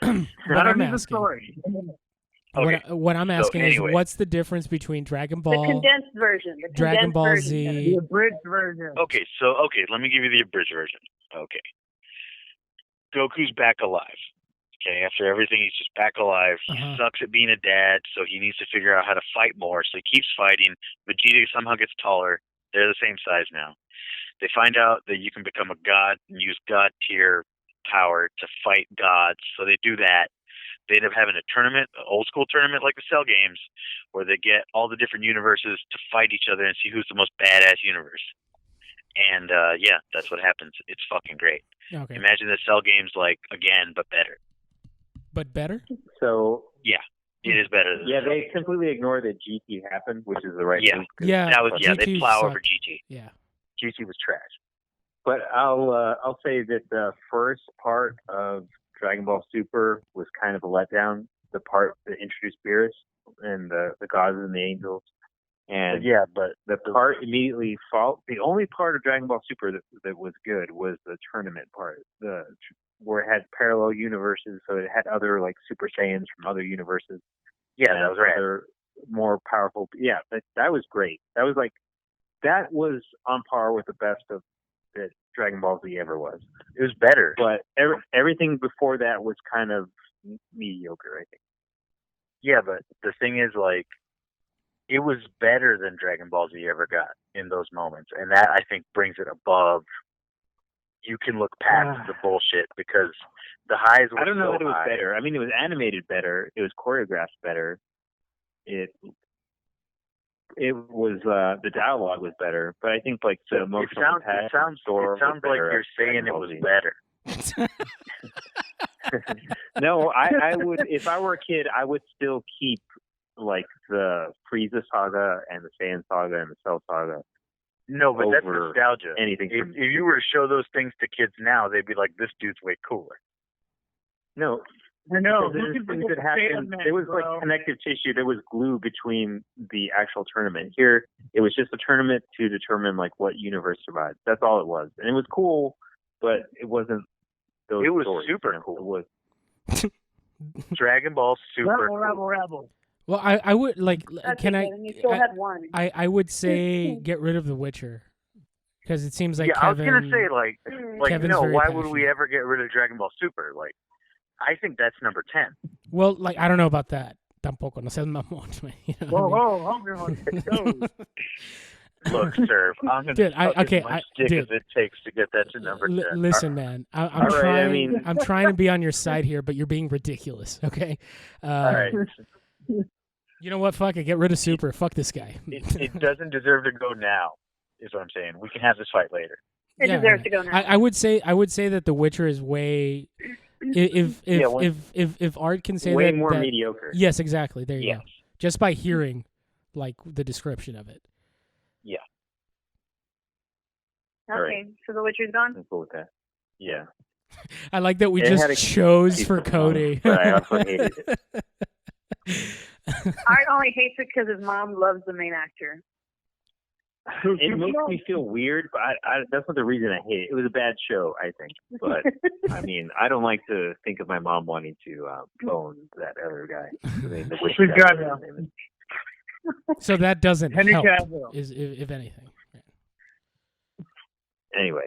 Goku. What I'm asking. Okay. What I'm asking is, what's the difference between Dragon Ball, the condensed version, Dragon Ball Z, the abridged version? Okay, let me give you the abridged version. Okay, Goku's back alive. Okay, after everything, he's just back alive. He sucks at being a dad, so he needs to figure out how to fight more. So he keeps fighting. Vegeta somehow gets taller. They're the same size now. They find out that you can become a god and use god tier power to fight gods. So they do that. They end up having a tournament, an old school tournament like the Cell games, where they get all the different universes to fight each other and see who's the most badass universe. And yeah, that's what happens. It's fucking great. Okay. Imagine the Cell games like again, but better. But better? So yeah, it is better. They completely ignore that GT happened, which is the right thing. Yeah, that was they plow over sucked. GT. Yeah, GT was trash. But I'll say that the first part of Dragon Ball Super was kind of a letdown. The part that introduced Beerus and the gods and the angels, and but the part immediately followed. The only part of Dragon Ball Super that was good was the tournament part, where it had parallel universes, so it had other like Super Saiyans from other universes. Yeah, that was right. Other more powerful. Yeah, that was great. That was on par with the best of that Dragon Ball Z ever was. It was better. But everything before that was kind of mediocre, I think. Yeah, but the thing is, like, it was better than Dragon Ball Z ever got in those moments, and that I think brings it above. You can look past the bullshit because the highs were I don't know so that it was high. better. I mean, it was animated better. It was choreographed better. It was the dialogue was better, but I think like the emotional It sounds like you're saying it was better. No, I would, if I were a kid, I would still keep like the Frieza saga and the Saiyan saga and the Cell saga. No, but that's nostalgia. Anything. If you were to show those things to kids now, they'd be like, "This dude's way cooler." No, I know. there's things that happened. There was like connective tissue. There was glue between the actual tournament. Here, it was just a tournament to determine like what universe survived. That's all it was, and it was cool, but it wasn't. Those it was stories, super cool. It was. Dragon Ball super Rebel. Well, I would like. That's Can okay, I? and you still had one. I would say get rid of The Witcher because it seems like I was Kevin. gonna say like Kevin's no. very Why would we passionate. ever get rid of Dragon Ball Super? Like, I think that's number 10. Well, like I don't know about that. Tampoco, no seas mamón, güey, you know what I mean? Look, sir, I'm gonna Dude, suck as much dick as it takes to get that to number 10. Listen, man, I'm All right, trying. I mean- I'm trying to be on your side here, but you're being ridiculous. Okay. All right. You know what? Fuck it. Get rid of Super. Fuck this guy. It doesn't deserve to go now, is what I'm saying. We can have this fight later. It deserves to go now. I would say that The Witcher is way. If Art can say way that, more that- mediocre. Yes, exactly. There you Yes. go. Just by hearing, like the description of it. Yeah. All Okay, so The Witcher's gone? I'm cool with that. Yeah. I like that we It had just a chose piece for of Cody. fun, but I also hated it. Art only hates it because his mom loves the main actor. It makes me feel weird, but that's not the reason I hate it. It was a bad show, I think. But, I mean, I don't like to think of my mom wanting to bone that other guy. I mean, the Witcher We've got guy, now. his name is. So that doesn't Henry help, Cavill. if anything. Anyway,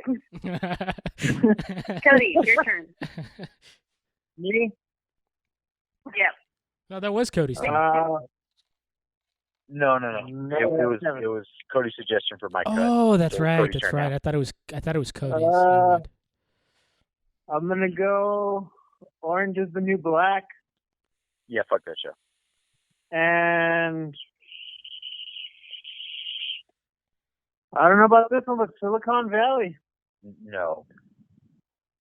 Cody, your turn. Me? Yep. No, that was Cody's turn. No. No, It was Cody's suggestion for my cut. Oh, that's So right. Cody's That's turn right. now. I thought it was Cody's. Never mind. I'm gonna go Orange is the New Black, Yeah, fuck that show. and I don't know about this one, but Silicon Valley. No.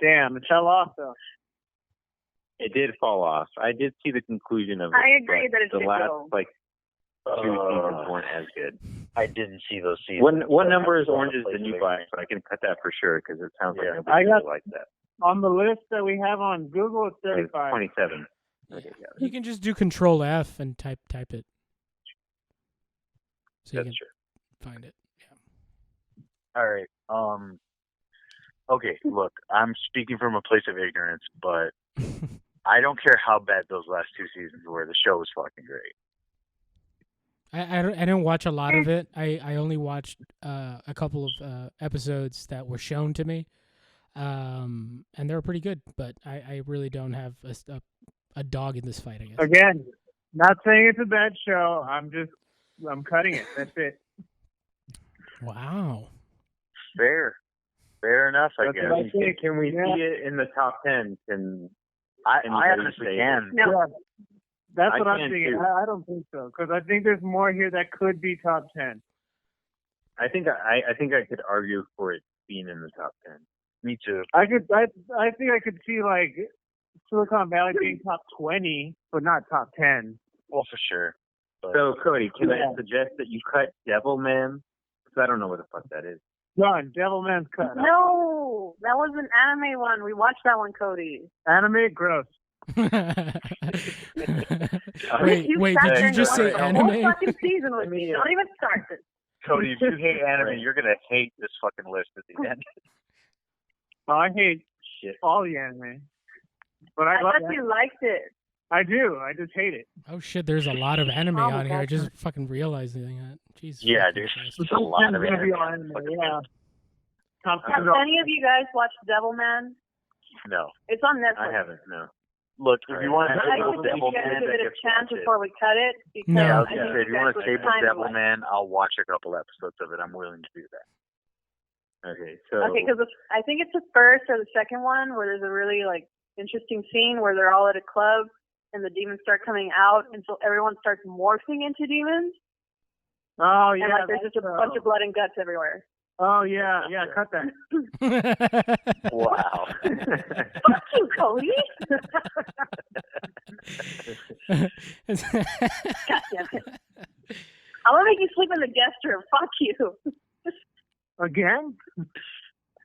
Damn, it fell off though. it did fall off. I did see the conclusion of it. I agree but that it the should last, go. like, 2 seasons weren't as good. I didn't see those seasons. What number is Orange is the New Black? So I can cut that for sure because it sounds like Yeah. nobody I got- really likes that. On the list that we have on Google, it's It's 35. 27. Okay, got it. You can just do Control F and type it. So you That's can true. find it. All right. Okay, look, I'm speaking from a place of ignorance, but I don't care how bad those last 2 seasons were. The show was fucking great. I didn't watch a lot of it. I only watched a couple of episodes that were shown to me, and they were pretty good. But I really don't have a dog in this fight, I guess. Again, not saying it's a bad show. I'm cutting it. That's it. Wow. Fair enough, I That's guess. what I think. Can we Yeah. see it in the top 10? I anybody honestly say can. No. Yeah. That's I what I'm can thinking. too. I don't think so because I think there's more here that could be top 10. I think I could argue for it being in the top 10. Me too. I think I could see like Silicon Valley being top 20, but not top 10. Well, for sure. But So, Cody, can Yeah. I suggest that you cut Devilman? Because I don't know what the fuck that is. Done. Devilman's cut. No, that was an anime one. We watched that one, Cody. Anime, gross. wait, You wait, sat did there you and just say watched the whole anime? fucking season with me. Don't even start this. Cody, if you hate anime, you're gonna hate this fucking list at the end. I hate Shit. all the anime, but I I love thought it. you liked it. I do. I just hate it. Oh shit, there's a lot of anime Oh my on here. I God. just fucking realized that. Jesus. Yeah, fucking dude. Christ. There's a lot of It's gonna be anime. all anime, yeah. Top Have any of you guys watched Devilman? No, It's on Netflix. I haven't. No. look, if you want to I table think you guys Devilman, give it a chance before we cut it. Because No. yeah, I I was gonna think say, if you want to would table kind of like- Devilman, I'll watch a couple episodes of it. I'm willing to do that. Okay, so Okay, because I think it's the first or the second one where there's a really like interesting scene where they're all at a club and the demons start coming out, and so everyone starts morphing into demons, Oh yeah. and like there's just a bunch of blood and guts everywhere. Oh yeah, cut that. Wow. Fuck you, Cody. God damn it. I'm gonna make you sleep in the guest room. Fuck you. Again?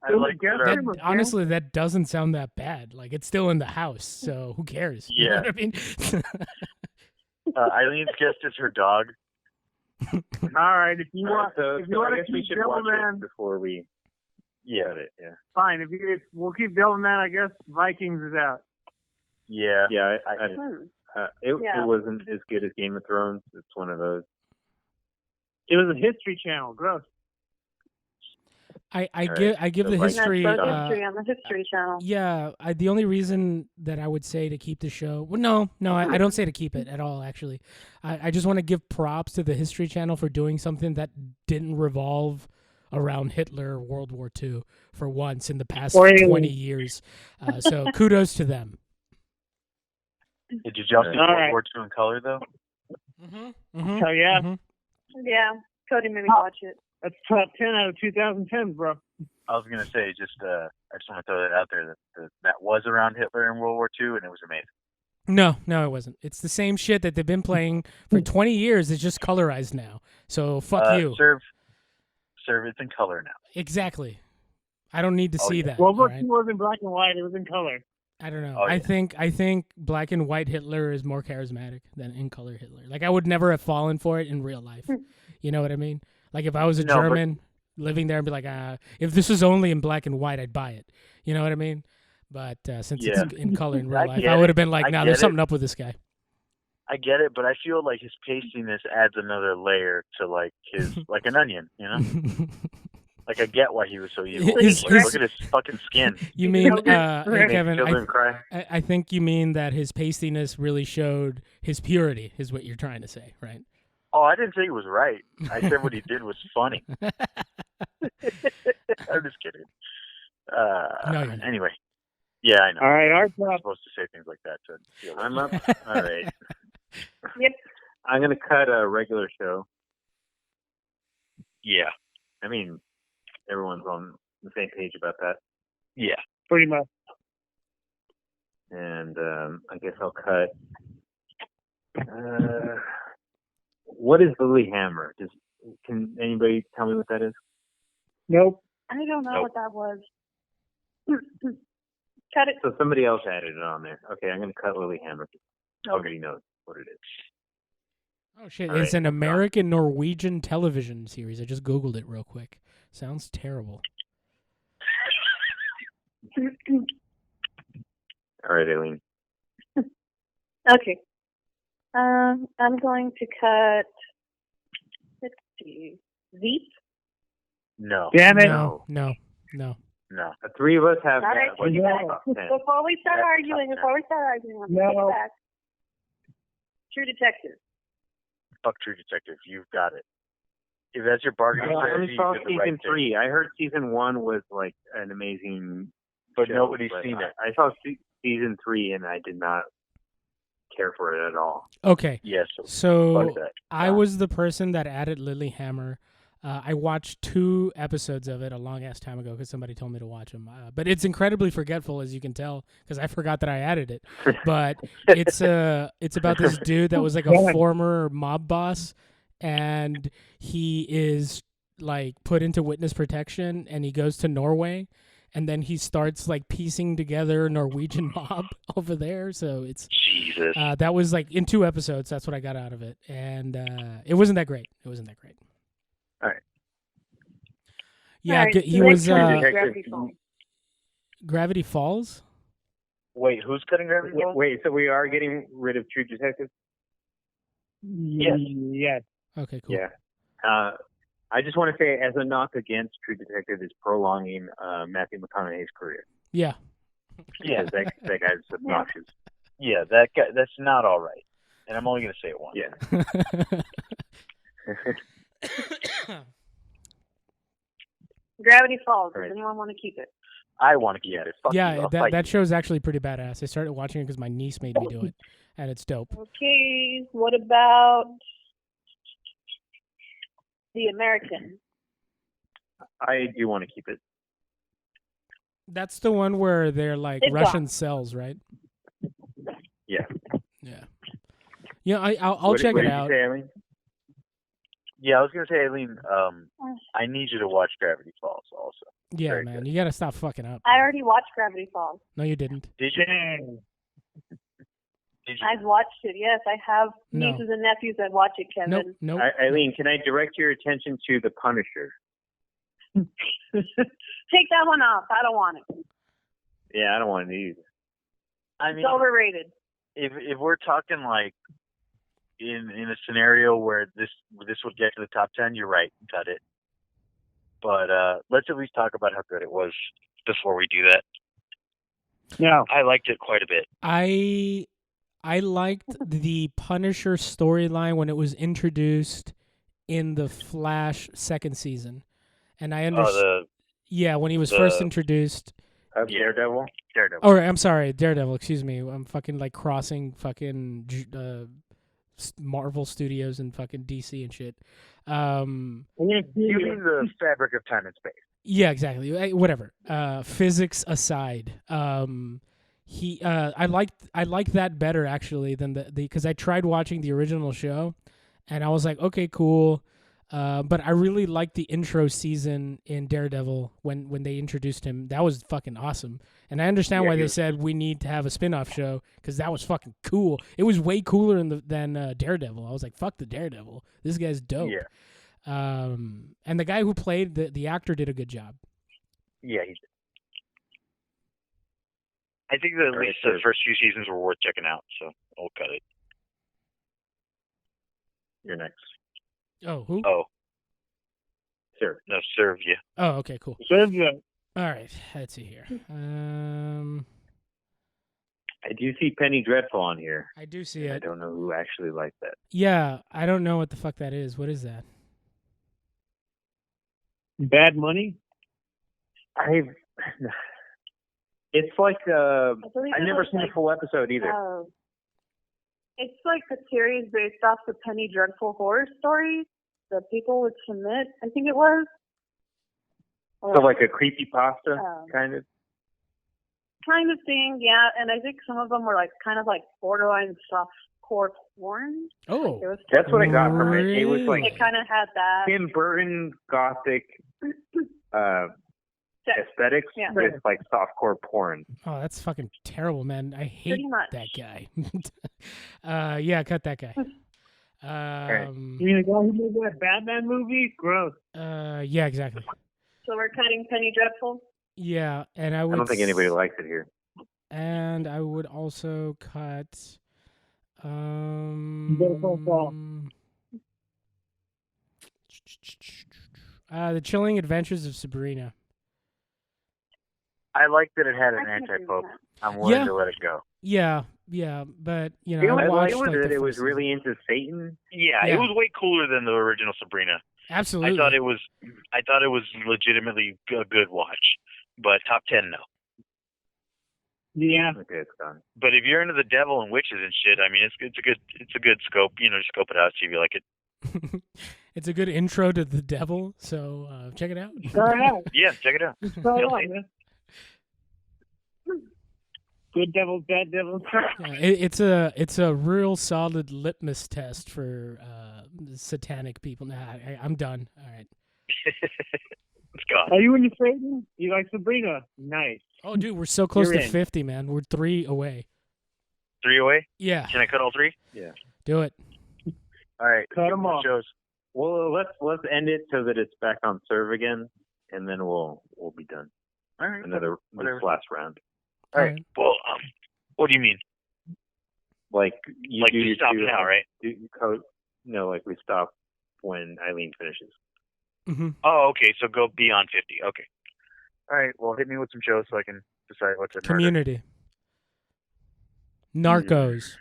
I like that. That, honestly, that doesn't sound that bad. Like, it's still in the house, so who cares? You know Yeah. what I mean? Eileen's guest is her dog. All right, if you want, so, if you so want I to guess we keep should watch Devilman, it before we cut it. Yeah. fine. We'll keep Devilman, I guess Vikings is out. Yeah. Yeah. It Yeah. wasn't as good as Game of Thrones. It's one of those. It was a History Channel. Gross. I All give right. the So And history. that's history on the History Channel. Yeah, the only reason that I would say to keep the show, well, no, I don't say to keep it at all. Actually, I just want to give props to the History Channel for doing something that didn't revolve around Hitler or World War II for once in the past Or aliens. 20 years. So kudos to them. Did you just see All World right. War II in color though? Mm-hmm. Hell yeah. Yeah, Cody made me watch it. That's top 10 out of 2010, bro. I was gonna say I just want to throw that out there that was around Hitler in World War II and it was amazing. No, it wasn't. It's the same shit that they've been playing for 20 years. It's just colorized now. So fuck you. Serve it's in color now. Exactly. I don't need to see that. World War all right? II was in black and white. It was in color. I don't know. Oh, yeah. I think black and white Hitler is more charismatic than in color Hitler. Like, I would never have fallen for it in real life. You know what I mean? Like, if I was a No, but- German living there and be like, if this was only in black and white, I'd buy it. You know what I mean? But since Yeah. it's in color in real I life, get I would have been it. like, I nah, get there's it. something up with this guy. I get it, but I feel like his pastiness adds another layer to like his like an onion, you know? Like I get why he was so evil. His- Like, look at his fucking skin. You mean, Children- hey, Right. Kevin, Children cry. I think you mean that his pastiness really showed his purity, is what you're trying to say, right? Oh, I didn't say he was right. I said what he did was funny. I'm just kidding. No, you're not. Anyway. Yeah, I know. All right, our I'm top. supposed to say things like that to feel like I'm up. All right. Yep. I'm gonna cut a regular show. Yeah. I mean, everyone's on the same page about that. Yeah. Pretty much. And I guess I'll cut. What is Lilyhammer? Can anybody tell me what that is? Nope. I don't know Nope. what that was. Cut it. So somebody else added it on there. Okay, I'm gonna cut Lilyhammer. Nobody knows what it is. Oh, shit. All It's right. an American Norwegian television series. I just Googled it real quick. Sounds terrible. All right, Aileen. Okay. I'm going to cut. Let's see. Veep. No. Damn it. No. No. The three of us have All right. that. What do you Yeah. think about 10? Before we start That's arguing, tough, I'm going to No. take it back. True Detective. Fuck True Detective. You've got it. If that's your bargaining I strategy, only you saw did the season right thing. 3. I heard season 1 was like an amazing But show, nobody's but seen it. I saw season 3 and I did not care for it at all. Okay. Yes. So Fuck that. I was the person that added Lilyhammer. I watched 2 episodes of it a long ass time ago because somebody told me to watch them. But it's incredibly forgetful, as you can tell, because I forgot that I added it. But it's about this dude that was like a former mob boss, and he is like put into witness protection, and he goes to Norway, and then he starts like piecing together Norwegian mob over there. So it's Jesus. that was like in 2 episodes. That's what I got out of it, and it wasn't that great. All right. Yeah, All right, he so was next one is Detective- Gravity Falls. Gravity Falls. Wait, who's cutting Gravity Falls? Wait, so we are getting rid of True Detective? Yes. Yes. Okay, cool. Yeah. I just want to say, as a knock against True Detective, is prolonging Matthew McConaughey's career. Yeah. Yeah, That guy's obnoxious. yeah, that guy. That's not all right. And I'm only going to say it once. Yeah. Gravity Falls. Right. Does anyone want to keep it? I want to keep it. Fuck you, Yeah, I'll fight that you. show's actually pretty badass. I started watching it because my niece made me do it, and it's dope. Okay. What about The American? I do want to keep it. That's the one where they're like It's Russian gone. cells, right? Yeah. Yeah. Yeah, I'll What check did it you out. say, Eileen? Yeah, I was going to say, Eileen, I need you to watch Gravity Falls also. Yeah, Very man, good. you gotta stop fucking up. I already watched Gravity Falls. No, you didn't. Did you? Did you? I've watched it. Yes, I have No. nieces and nephews that watch it, Kevin. Nope. Eileen, can I direct your attention to The Punisher? Take that one off. I don't want it. Yeah, I don't want it either. I mean, It's overrated. if we're talking like in a scenario where this would get to the top 10, you're right, cut it. But let's at least talk about how good it was before we do that. No. I liked it quite a bit. I liked the Punisher storyline when it was introduced in the Flash second season, and I understand. Yeah, when he was first introduced. Daredevil? Daredevil. Or I'm sorry, Daredevil. Excuse me. I'm fucking like crossing fucking Marvel Studios and fucking DC and shit. You mean the fabric of time and space? Yeah, exactly. Whatever. Physics aside, I liked that better actually than the because I tried watching the original show, and I was like, okay, cool. But I really liked the intro season in Daredevil when they introduced him. That was fucking awesome. And I understand why they said we need to have a spin-off show because that was fucking cool. It was way cooler than Daredevil. I was like, fuck the Daredevil. This guy's dope. Yeah. And the guy who played the actor did a good job. Yeah, he did. I think that at least the first few seasons were worth checking out, so we'll cut it. You're next. Oh, who? Oh. Sure. No, serve you. Oh, okay, cool. Serve you. All right, let's see here. I do see Penny Dreadful on here. I do see I it. don't know who actually liked that. Yeah, I don't know what the fuck that is. What is that? Bad Money? It's like I've it never was seen a full episode either. It's like a series based off the Penny Dreadful horror stories that people would submit. I think it was. So like a creepypasta kind of. Kind of thing, yeah. And I think some of them were like kind of like borderline softcore porn. Oh, It was, That's what I got from it. It was like it kind of had that. Tim Burton gothic aesthetics Yeah. with like softcore porn. Oh, that's fucking terrible, man. I hate Pretty much. that guy. Yeah, cut that guy. You mean the guy who made that Batman movie? Gross. Yeah, exactly. So we're cutting Penny Dreadful. Yeah, and I would. I don't think anybody likes it here. And I would also cut. Better Call Saul. The Chilling Adventures of Sabrina. I like that it had an I can't agree with anti-pope. that. I'm willing Yeah. to let it go. Yeah, but you know, You know I what I watched liked was like that the it was first really into Satan. Yeah, Yeah. it was way cooler than the original Sabrina. season. Absolutely. I thought it was legitimately a good watch, but top 10 no. Yeah. Okay, it's gone. But if you're into the devil and witches and shit, I mean, it's a good scope. You know, just scope it out, see if you like it. It's a good intro to the devil, so check it out. Start out. Yeah, check it out. Start You'll out, see. man. Good devils, bad devils. Yeah, it's a real solid litmus test for satanic people. Nah, I'm done. All right. It's gone. Are you into Satan? You like Sabrina? Nice. Oh, dude, we're so close You're to in. 50, man. We're 3 away. 3 away? Yeah, Can I cut all 3? do it. All right. Cut 'em off. Shows. Well, let's end it so that it's back on serve again, and then we'll be done. All right. This last round. All right. Well, what do you mean? Like you Like do you your stop two, now, right? No, like we stop when Eileen finishes. Mm-hmm. Oh, okay. So go beyond 50. Okay. All right. Well, hit me with some shows so I can decide what's a murder. Community. Narcos.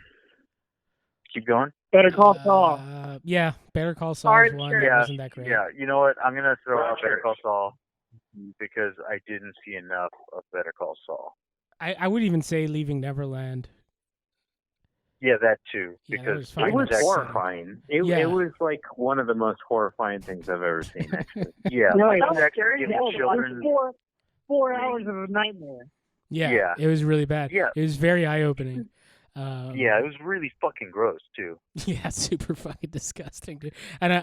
Keep going. Better Call Saul. Yeah, Better Call Saul is one that Yeah, wasn't that great. Yeah. You know what? I'm gonna throw out Better Call Saul because I didn't see enough of Better Call Saul. I would even say Leaving Neverland. Yeah, that too. Yeah, that Because was It fucking was upsetting. horrifying. It was like one of the most horrifying things I've ever seen, actually. yeah, No, I that was actually was giving scary. children. 4 hours of a nightmare. Yeah, Yeah. it was really bad. Yeah. It was very eye-opening. Yeah, it was really fucking gross too. Yeah, super fucking disgusting, dude. And I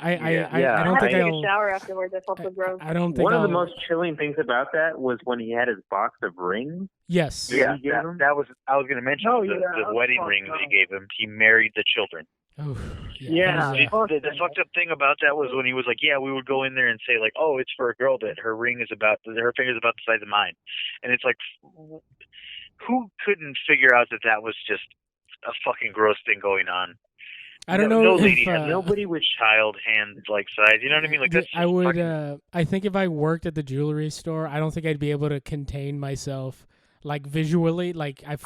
Yeah. don't I think had to take I'll. a shower afterwards. I felt so gross. I don't think One of the I'll- most chilling things about that was when he had his box of rings. Yes. Yeah, he gave him? that was. I was going to mention Oh, the, yeah, that the was wedding fucked ring that he up. gave him. He married the children. Oh, Yeah. that was, The fucked up thing about that was when he was like, "Yeah, we would go in there and say like, oh, it's for a girl that her ring is about, her finger's about the size of mine," and it's like, who couldn't figure out that was just a fucking gross thing going on? I don't know No if lady had nobody with child hand like size. You know what I mean? Like that's. I would. fucking- I think if I worked at the jewelry store, I don't think I'd be able to contain myself, like visually. Like I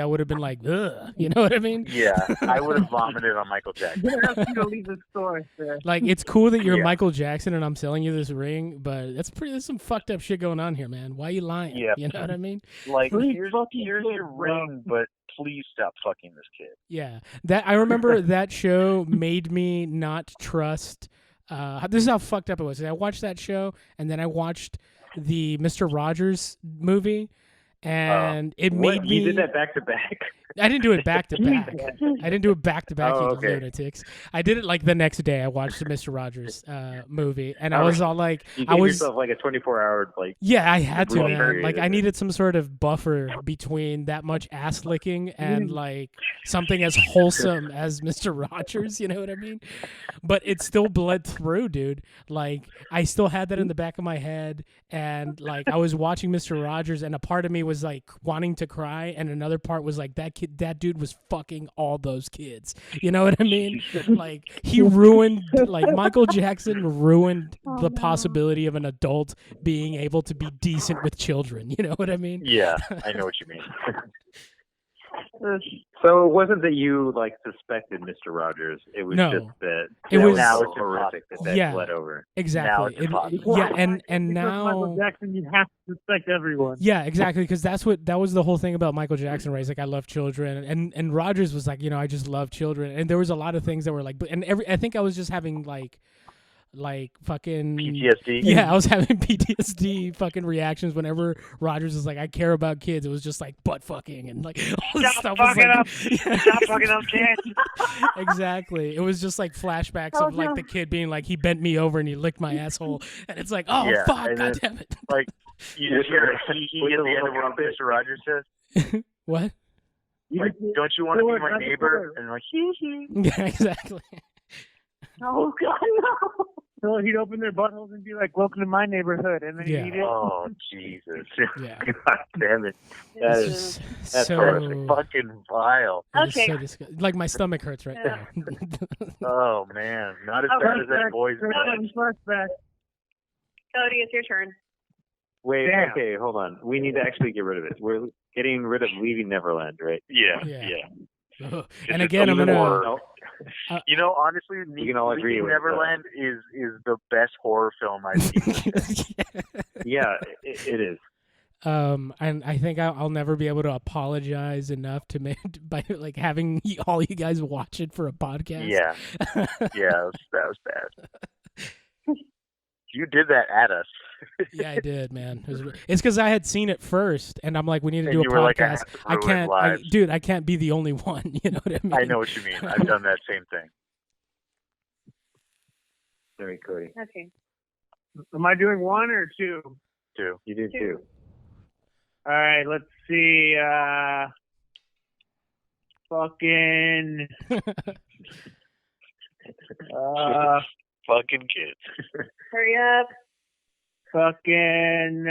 would have been like, ugh. You know what I mean? Yeah, I would have vomited on Michael Jackson. You're gonna have to leave the store, sir. Like it's cool that you're Yeah. Michael Jackson and I'm selling you this ring, but there's some fucked up shit going on here, man. Why are you lying? Yeah. You know what I mean? Like Please here's fucking your quit, ring, but please stop fucking this kid. Yeah. That I remember that show made me not trust. This is how fucked up it was. I watched that show and then I watched the Mr. Rogers movie, and it made me. You did that back to back? I didn't do it back to back. I didn't do it back to back, Oh, you okay. lunatics. I did it like the next day. I watched the Mr. Rogers movie, and I All was right. all like, You I gave was. yourself like a 24-hour like. Yeah, I had to, Really man. period, Like, I isn't it? needed some sort of buffer between that much ass licking and like something as wholesome as Mr. Rogers. You know what I mean? But it still bled through, dude. Like, I still had that in the back of my head, and like I was watching Mr. Rogers, and a part of me was like wanting to cry, and another part was like that dude was fucking all those kids. You know what I mean? Like he ruined, like Michael Jackson ruined the possibility of an adult being able to be decent with children. You know what I mean? Yeah, I know what you mean. So it wasn't that you like suspected Mr. Rogers. It was No. just that It that was- was horrific that Yeah. bled over. Exactly. it's possible. Yeah, and Because Michael now. Jackson, you have to suspect everyone. Yeah, exactly. Because that was the whole thing about Michael Jackson, right? He's like, I love children, and Rogers was like, I just love children, and there was a lot of things that were like, I think I was just having like fucking PTSD. Yeah, I was having PTSD fucking reactions whenever Rogers was like, I care about kids. It was just like butt fucking and like all this stuff was like, Stop fucking up kids. Exactly. It was just like flashbacks of like the kid being like, he bent me over and he licked my asshole, and it's like, oh Yeah, fuck, and god then- damn it. Like you just hear a hee With at the the end little of what trumpet. Mr. Rogers says. What? Like, don't you want to be my neighbor? And like, hee hee. Yeah, exactly. Oh God, no! So he'd open their buttholes and be like, "Welcome to my neighborhood," and then Yeah. he'd eat it. Oh Jesus! Yeah. God damn it! That is That's so horrific. fucking vile. it is Okay. so like my stomach hurts right Yeah. now. Oh man, not as Oh, bad as that boy's Flashback. Cody, it's your turn. Wait, Damn. okay, hold on. We need to actually get rid of it. We're getting rid of Leaving Neverland, right? Yeah, Yeah. yeah. Ugh. It's And again, I'm even gonna. more- Uh, You know, honestly, We can all agree Leaving with Neverland is the best horror film I've seen. Yeah, it is. And I think I'll never be able to apologize enough to by like having all you guys watch it for a podcast. Yeah, yeah, that was bad. You did that at us. Yeah, I did, man. It's because I had seen it first, and I'm like, we need to And do a you were like, I podcast. have to I ruin can't, lives. dude. I can't be the only one. You know what I mean? I know what you mean. I've done that same thing. Sorry, Cody. Okay. Am I doing one or two? Too. You did too. All right, let's see. Fucking. Fucking kids. Hurry up. Fucking.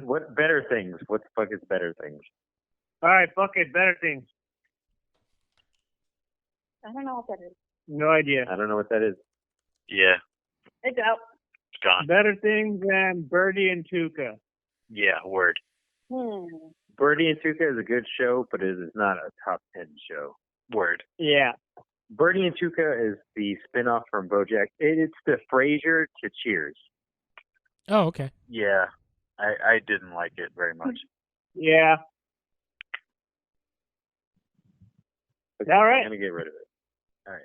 What better things? What the fuck is better things? All right, fuck it. Better things. I don't know what that is. No idea. I don't know what that is. Yeah. It's out. gone. Better things than Birdie and Tuca. Yeah, word. Birdie and Tuca is a good show, but it is not a top 10 show. Word. Yeah. Birdie and Tuca is the spinoff from BoJack. It's the Frasier to Cheers. Oh, okay. Yeah, I didn't like it very much. Yeah. Okay, All right. I'm gonna get rid of it. All right.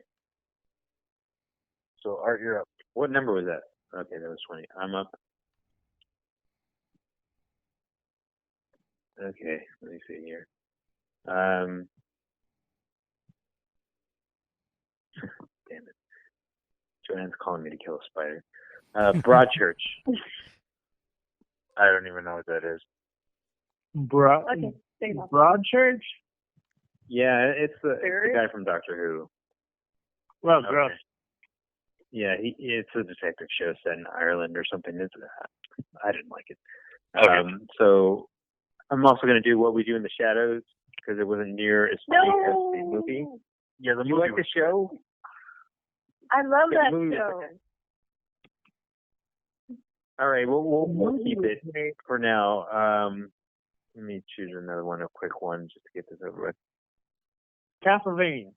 So Art, you're up. What number was that? Okay, that was 20. I'm up. Okay, let me see here. Damn it. Joanne's calling me to kill a spider. Broadchurch. I don't even know what that is. Okay, stay enough. Broadchurch? Yeah, it's the Serious? guy from Doctor Who. Well, Okay. gross. Yeah, it's a detective show set in Ireland or something. I didn't like it. Okay. So I'm also going to do What We Do in the Shadows because it wasn't near as funny as the movie. Yeah, the You movie like the was show? I love Yeah, that the movie was show. okay. All right, we'll keep it for now. Let me choose another one, a quick one, just to get this over with. Castlevania.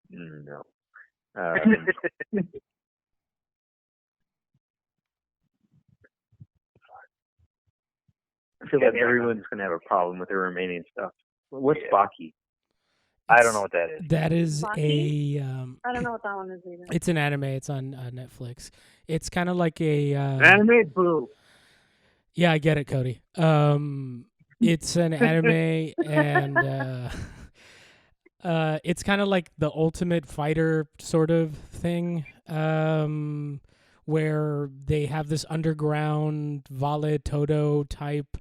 No. I feel like everyone's going to have a problem with the remaining stuff. What's Baki? I don't know what that is. That is Baki? a. I don't know what that one is either. It's an anime. It's on Netflix. It's kind of like a. Anime boo. Yeah, I get it, Cody. It's an anime, and it's kind of like the Ultimate Fighter sort of thing, where they have this underground Vale Todo type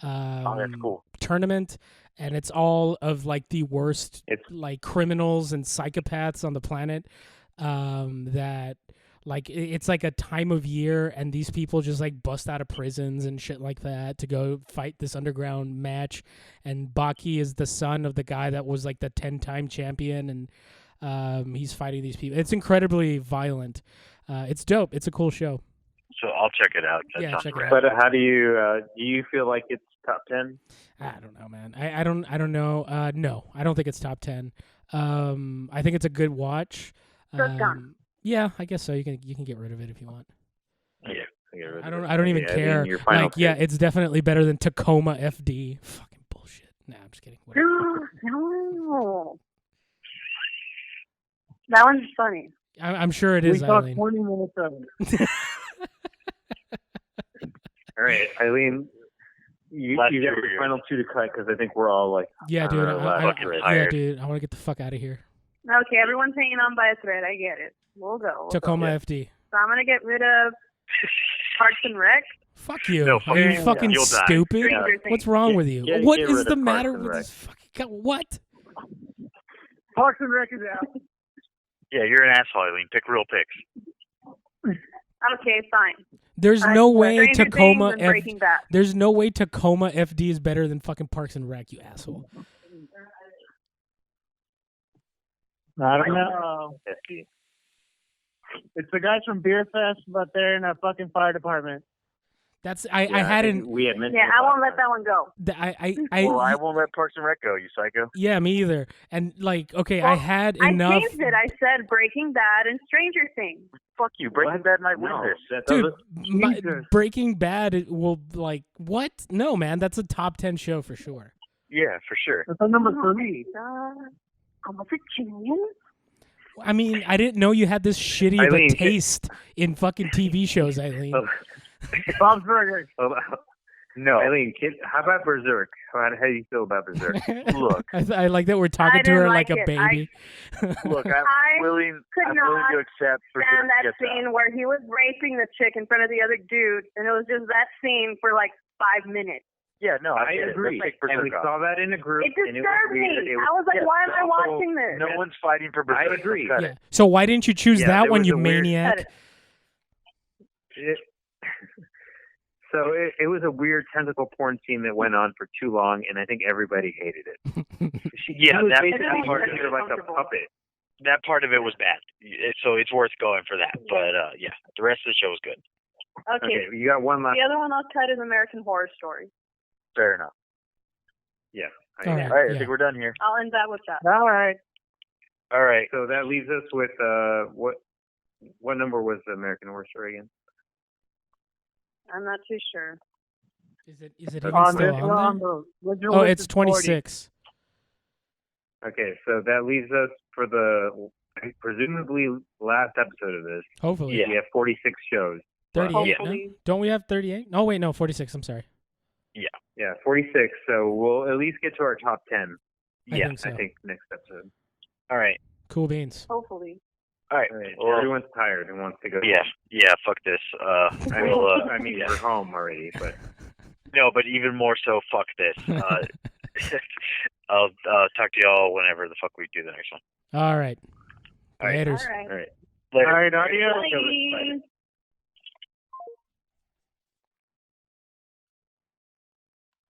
That's cool. tournament, and it's all of like the worst It's- like criminals and psychopaths on the planet. That like it's like a time of year, and these people just like bust out of prisons and shit like that to go fight this underground match. And Baki is the son of the guy that was like the 10-time champion, and he's fighting these people. It's incredibly violent. It's dope. It's a cool show. So I'll check it out. That Yeah, sounds check it rad. out. But how do you feel like it's top 10? I don't know, man. I don't know. No, I don't think it's top 10. I think it's a good watch. So it's gone. Yeah, I guess so. You can get rid of it if you want. Yeah. I don't even care. Your final Like, yeah, pick. it's definitely better than Tacoma FD. Fucking bullshit. Nah, I'm just kidding. Whatever. No. That one's funny. I'm sure it is, We talked Eileen. 20 minutes of it. All right, Eileen, you Last got two your years. final two to cut because I think we're all like, Yeah, dude. fucking Yeah, tired. dude. I want to get the fuck out of here. Okay, everyone's hanging on by a thread. I get it. We'll go. Tacoma yeah. FD. So I'm going to get rid of Parks and Rec. Fuck you. No, Are fuck you you. fucking You'll die. stupid? Stranger What's Things. wrong with you? Get- What get is rid the of Parks matter and with Rec. this fucking what? Parks and Rec is out. Yeah, you're an asshole, Eileen. Pick real picks. Okay, fine. There's no way Stranger Tacoma Things and Breaking Bad. There's no way Tacoma FD is better than fucking Parks and Rec, you asshole. I don't know. It's the guys from Beer Fest, but they're in a fucking fire department. That's I I hadn't think we had mentioned. Yeah, I won't let that one go. Well, I won't let Parks and Rec go, you psycho. yeah, me either. And like, okay, I Well, had I enough. changed it. I said Breaking Bad and Stranger Things. Fuck you. Breaking Bad might win No, this. that Dude, doesn't. Jesus. Breaking Bad will like what? No, man, that's a top 10 show for sure. Yeah, for sure. That's on number 3. Was it Julian? I mean, I didn't know you had this shitty of a Eileen, taste in fucking TV shows, Eileen. Bob's Burgers. No. Eileen, how about Berserk? How do you feel about Berserk? Look. I like that we're talking I to her didn't like like a it. baby. Look, I I'm willing could to not accept Berserk And that gets out. scene where he was raping the chick in front of the other dude, and it was just that scene for like 5 minutes. Yeah, no, I get it. agree. Let's take Berserk And we off. saw that in a group. It and disturbed me. I was like, yeah, why am I also, watching this? No one's fighting for Berserk. I agree. Cut Yeah. it. So why didn't you choose Yeah, that there one, was you a weird- maniac? So it was a weird tentacle porn scene that went on for too long, and I think everybody hated it. She Yeah, was that's basically It part made me of like a uncomfortable. puppet. that part of it was bad. So it's worth going for that. But yeah, the rest of the show was good. Okay. You got one last. The other one I'll cut is American Horror Story. Fair enough. Yeah. All right. All right, I Yeah. think we're done here. I'll end that with that. All right. All right. So that leaves us with what number was the American Horror Story again? I'm not too sure. Is it even On still this on one, there? the original Oh, list it's is 40. 26. Okay, so that leaves us for the presumably last episode of this. Hopefully. Yeah. We have 46 shows. 38, no? Hopefully. Don't we have 38? Oh, wait, no, 46. I'm sorry. Yeah, 46. So we'll at least get to our top 10. I think so. I think next episode. All right. Cool beans. Hopefully. All right. All right. Well, Everyone's tired and wants to go. yeah. Fuck this. I mean, We'll, I mean, yeah. we're home already, but No, but even more so, fuck this. I'll talk to y'all whenever the fuck we do the next one. All right. All right. Laters. All right. all right. Later. All right, audio. Bye.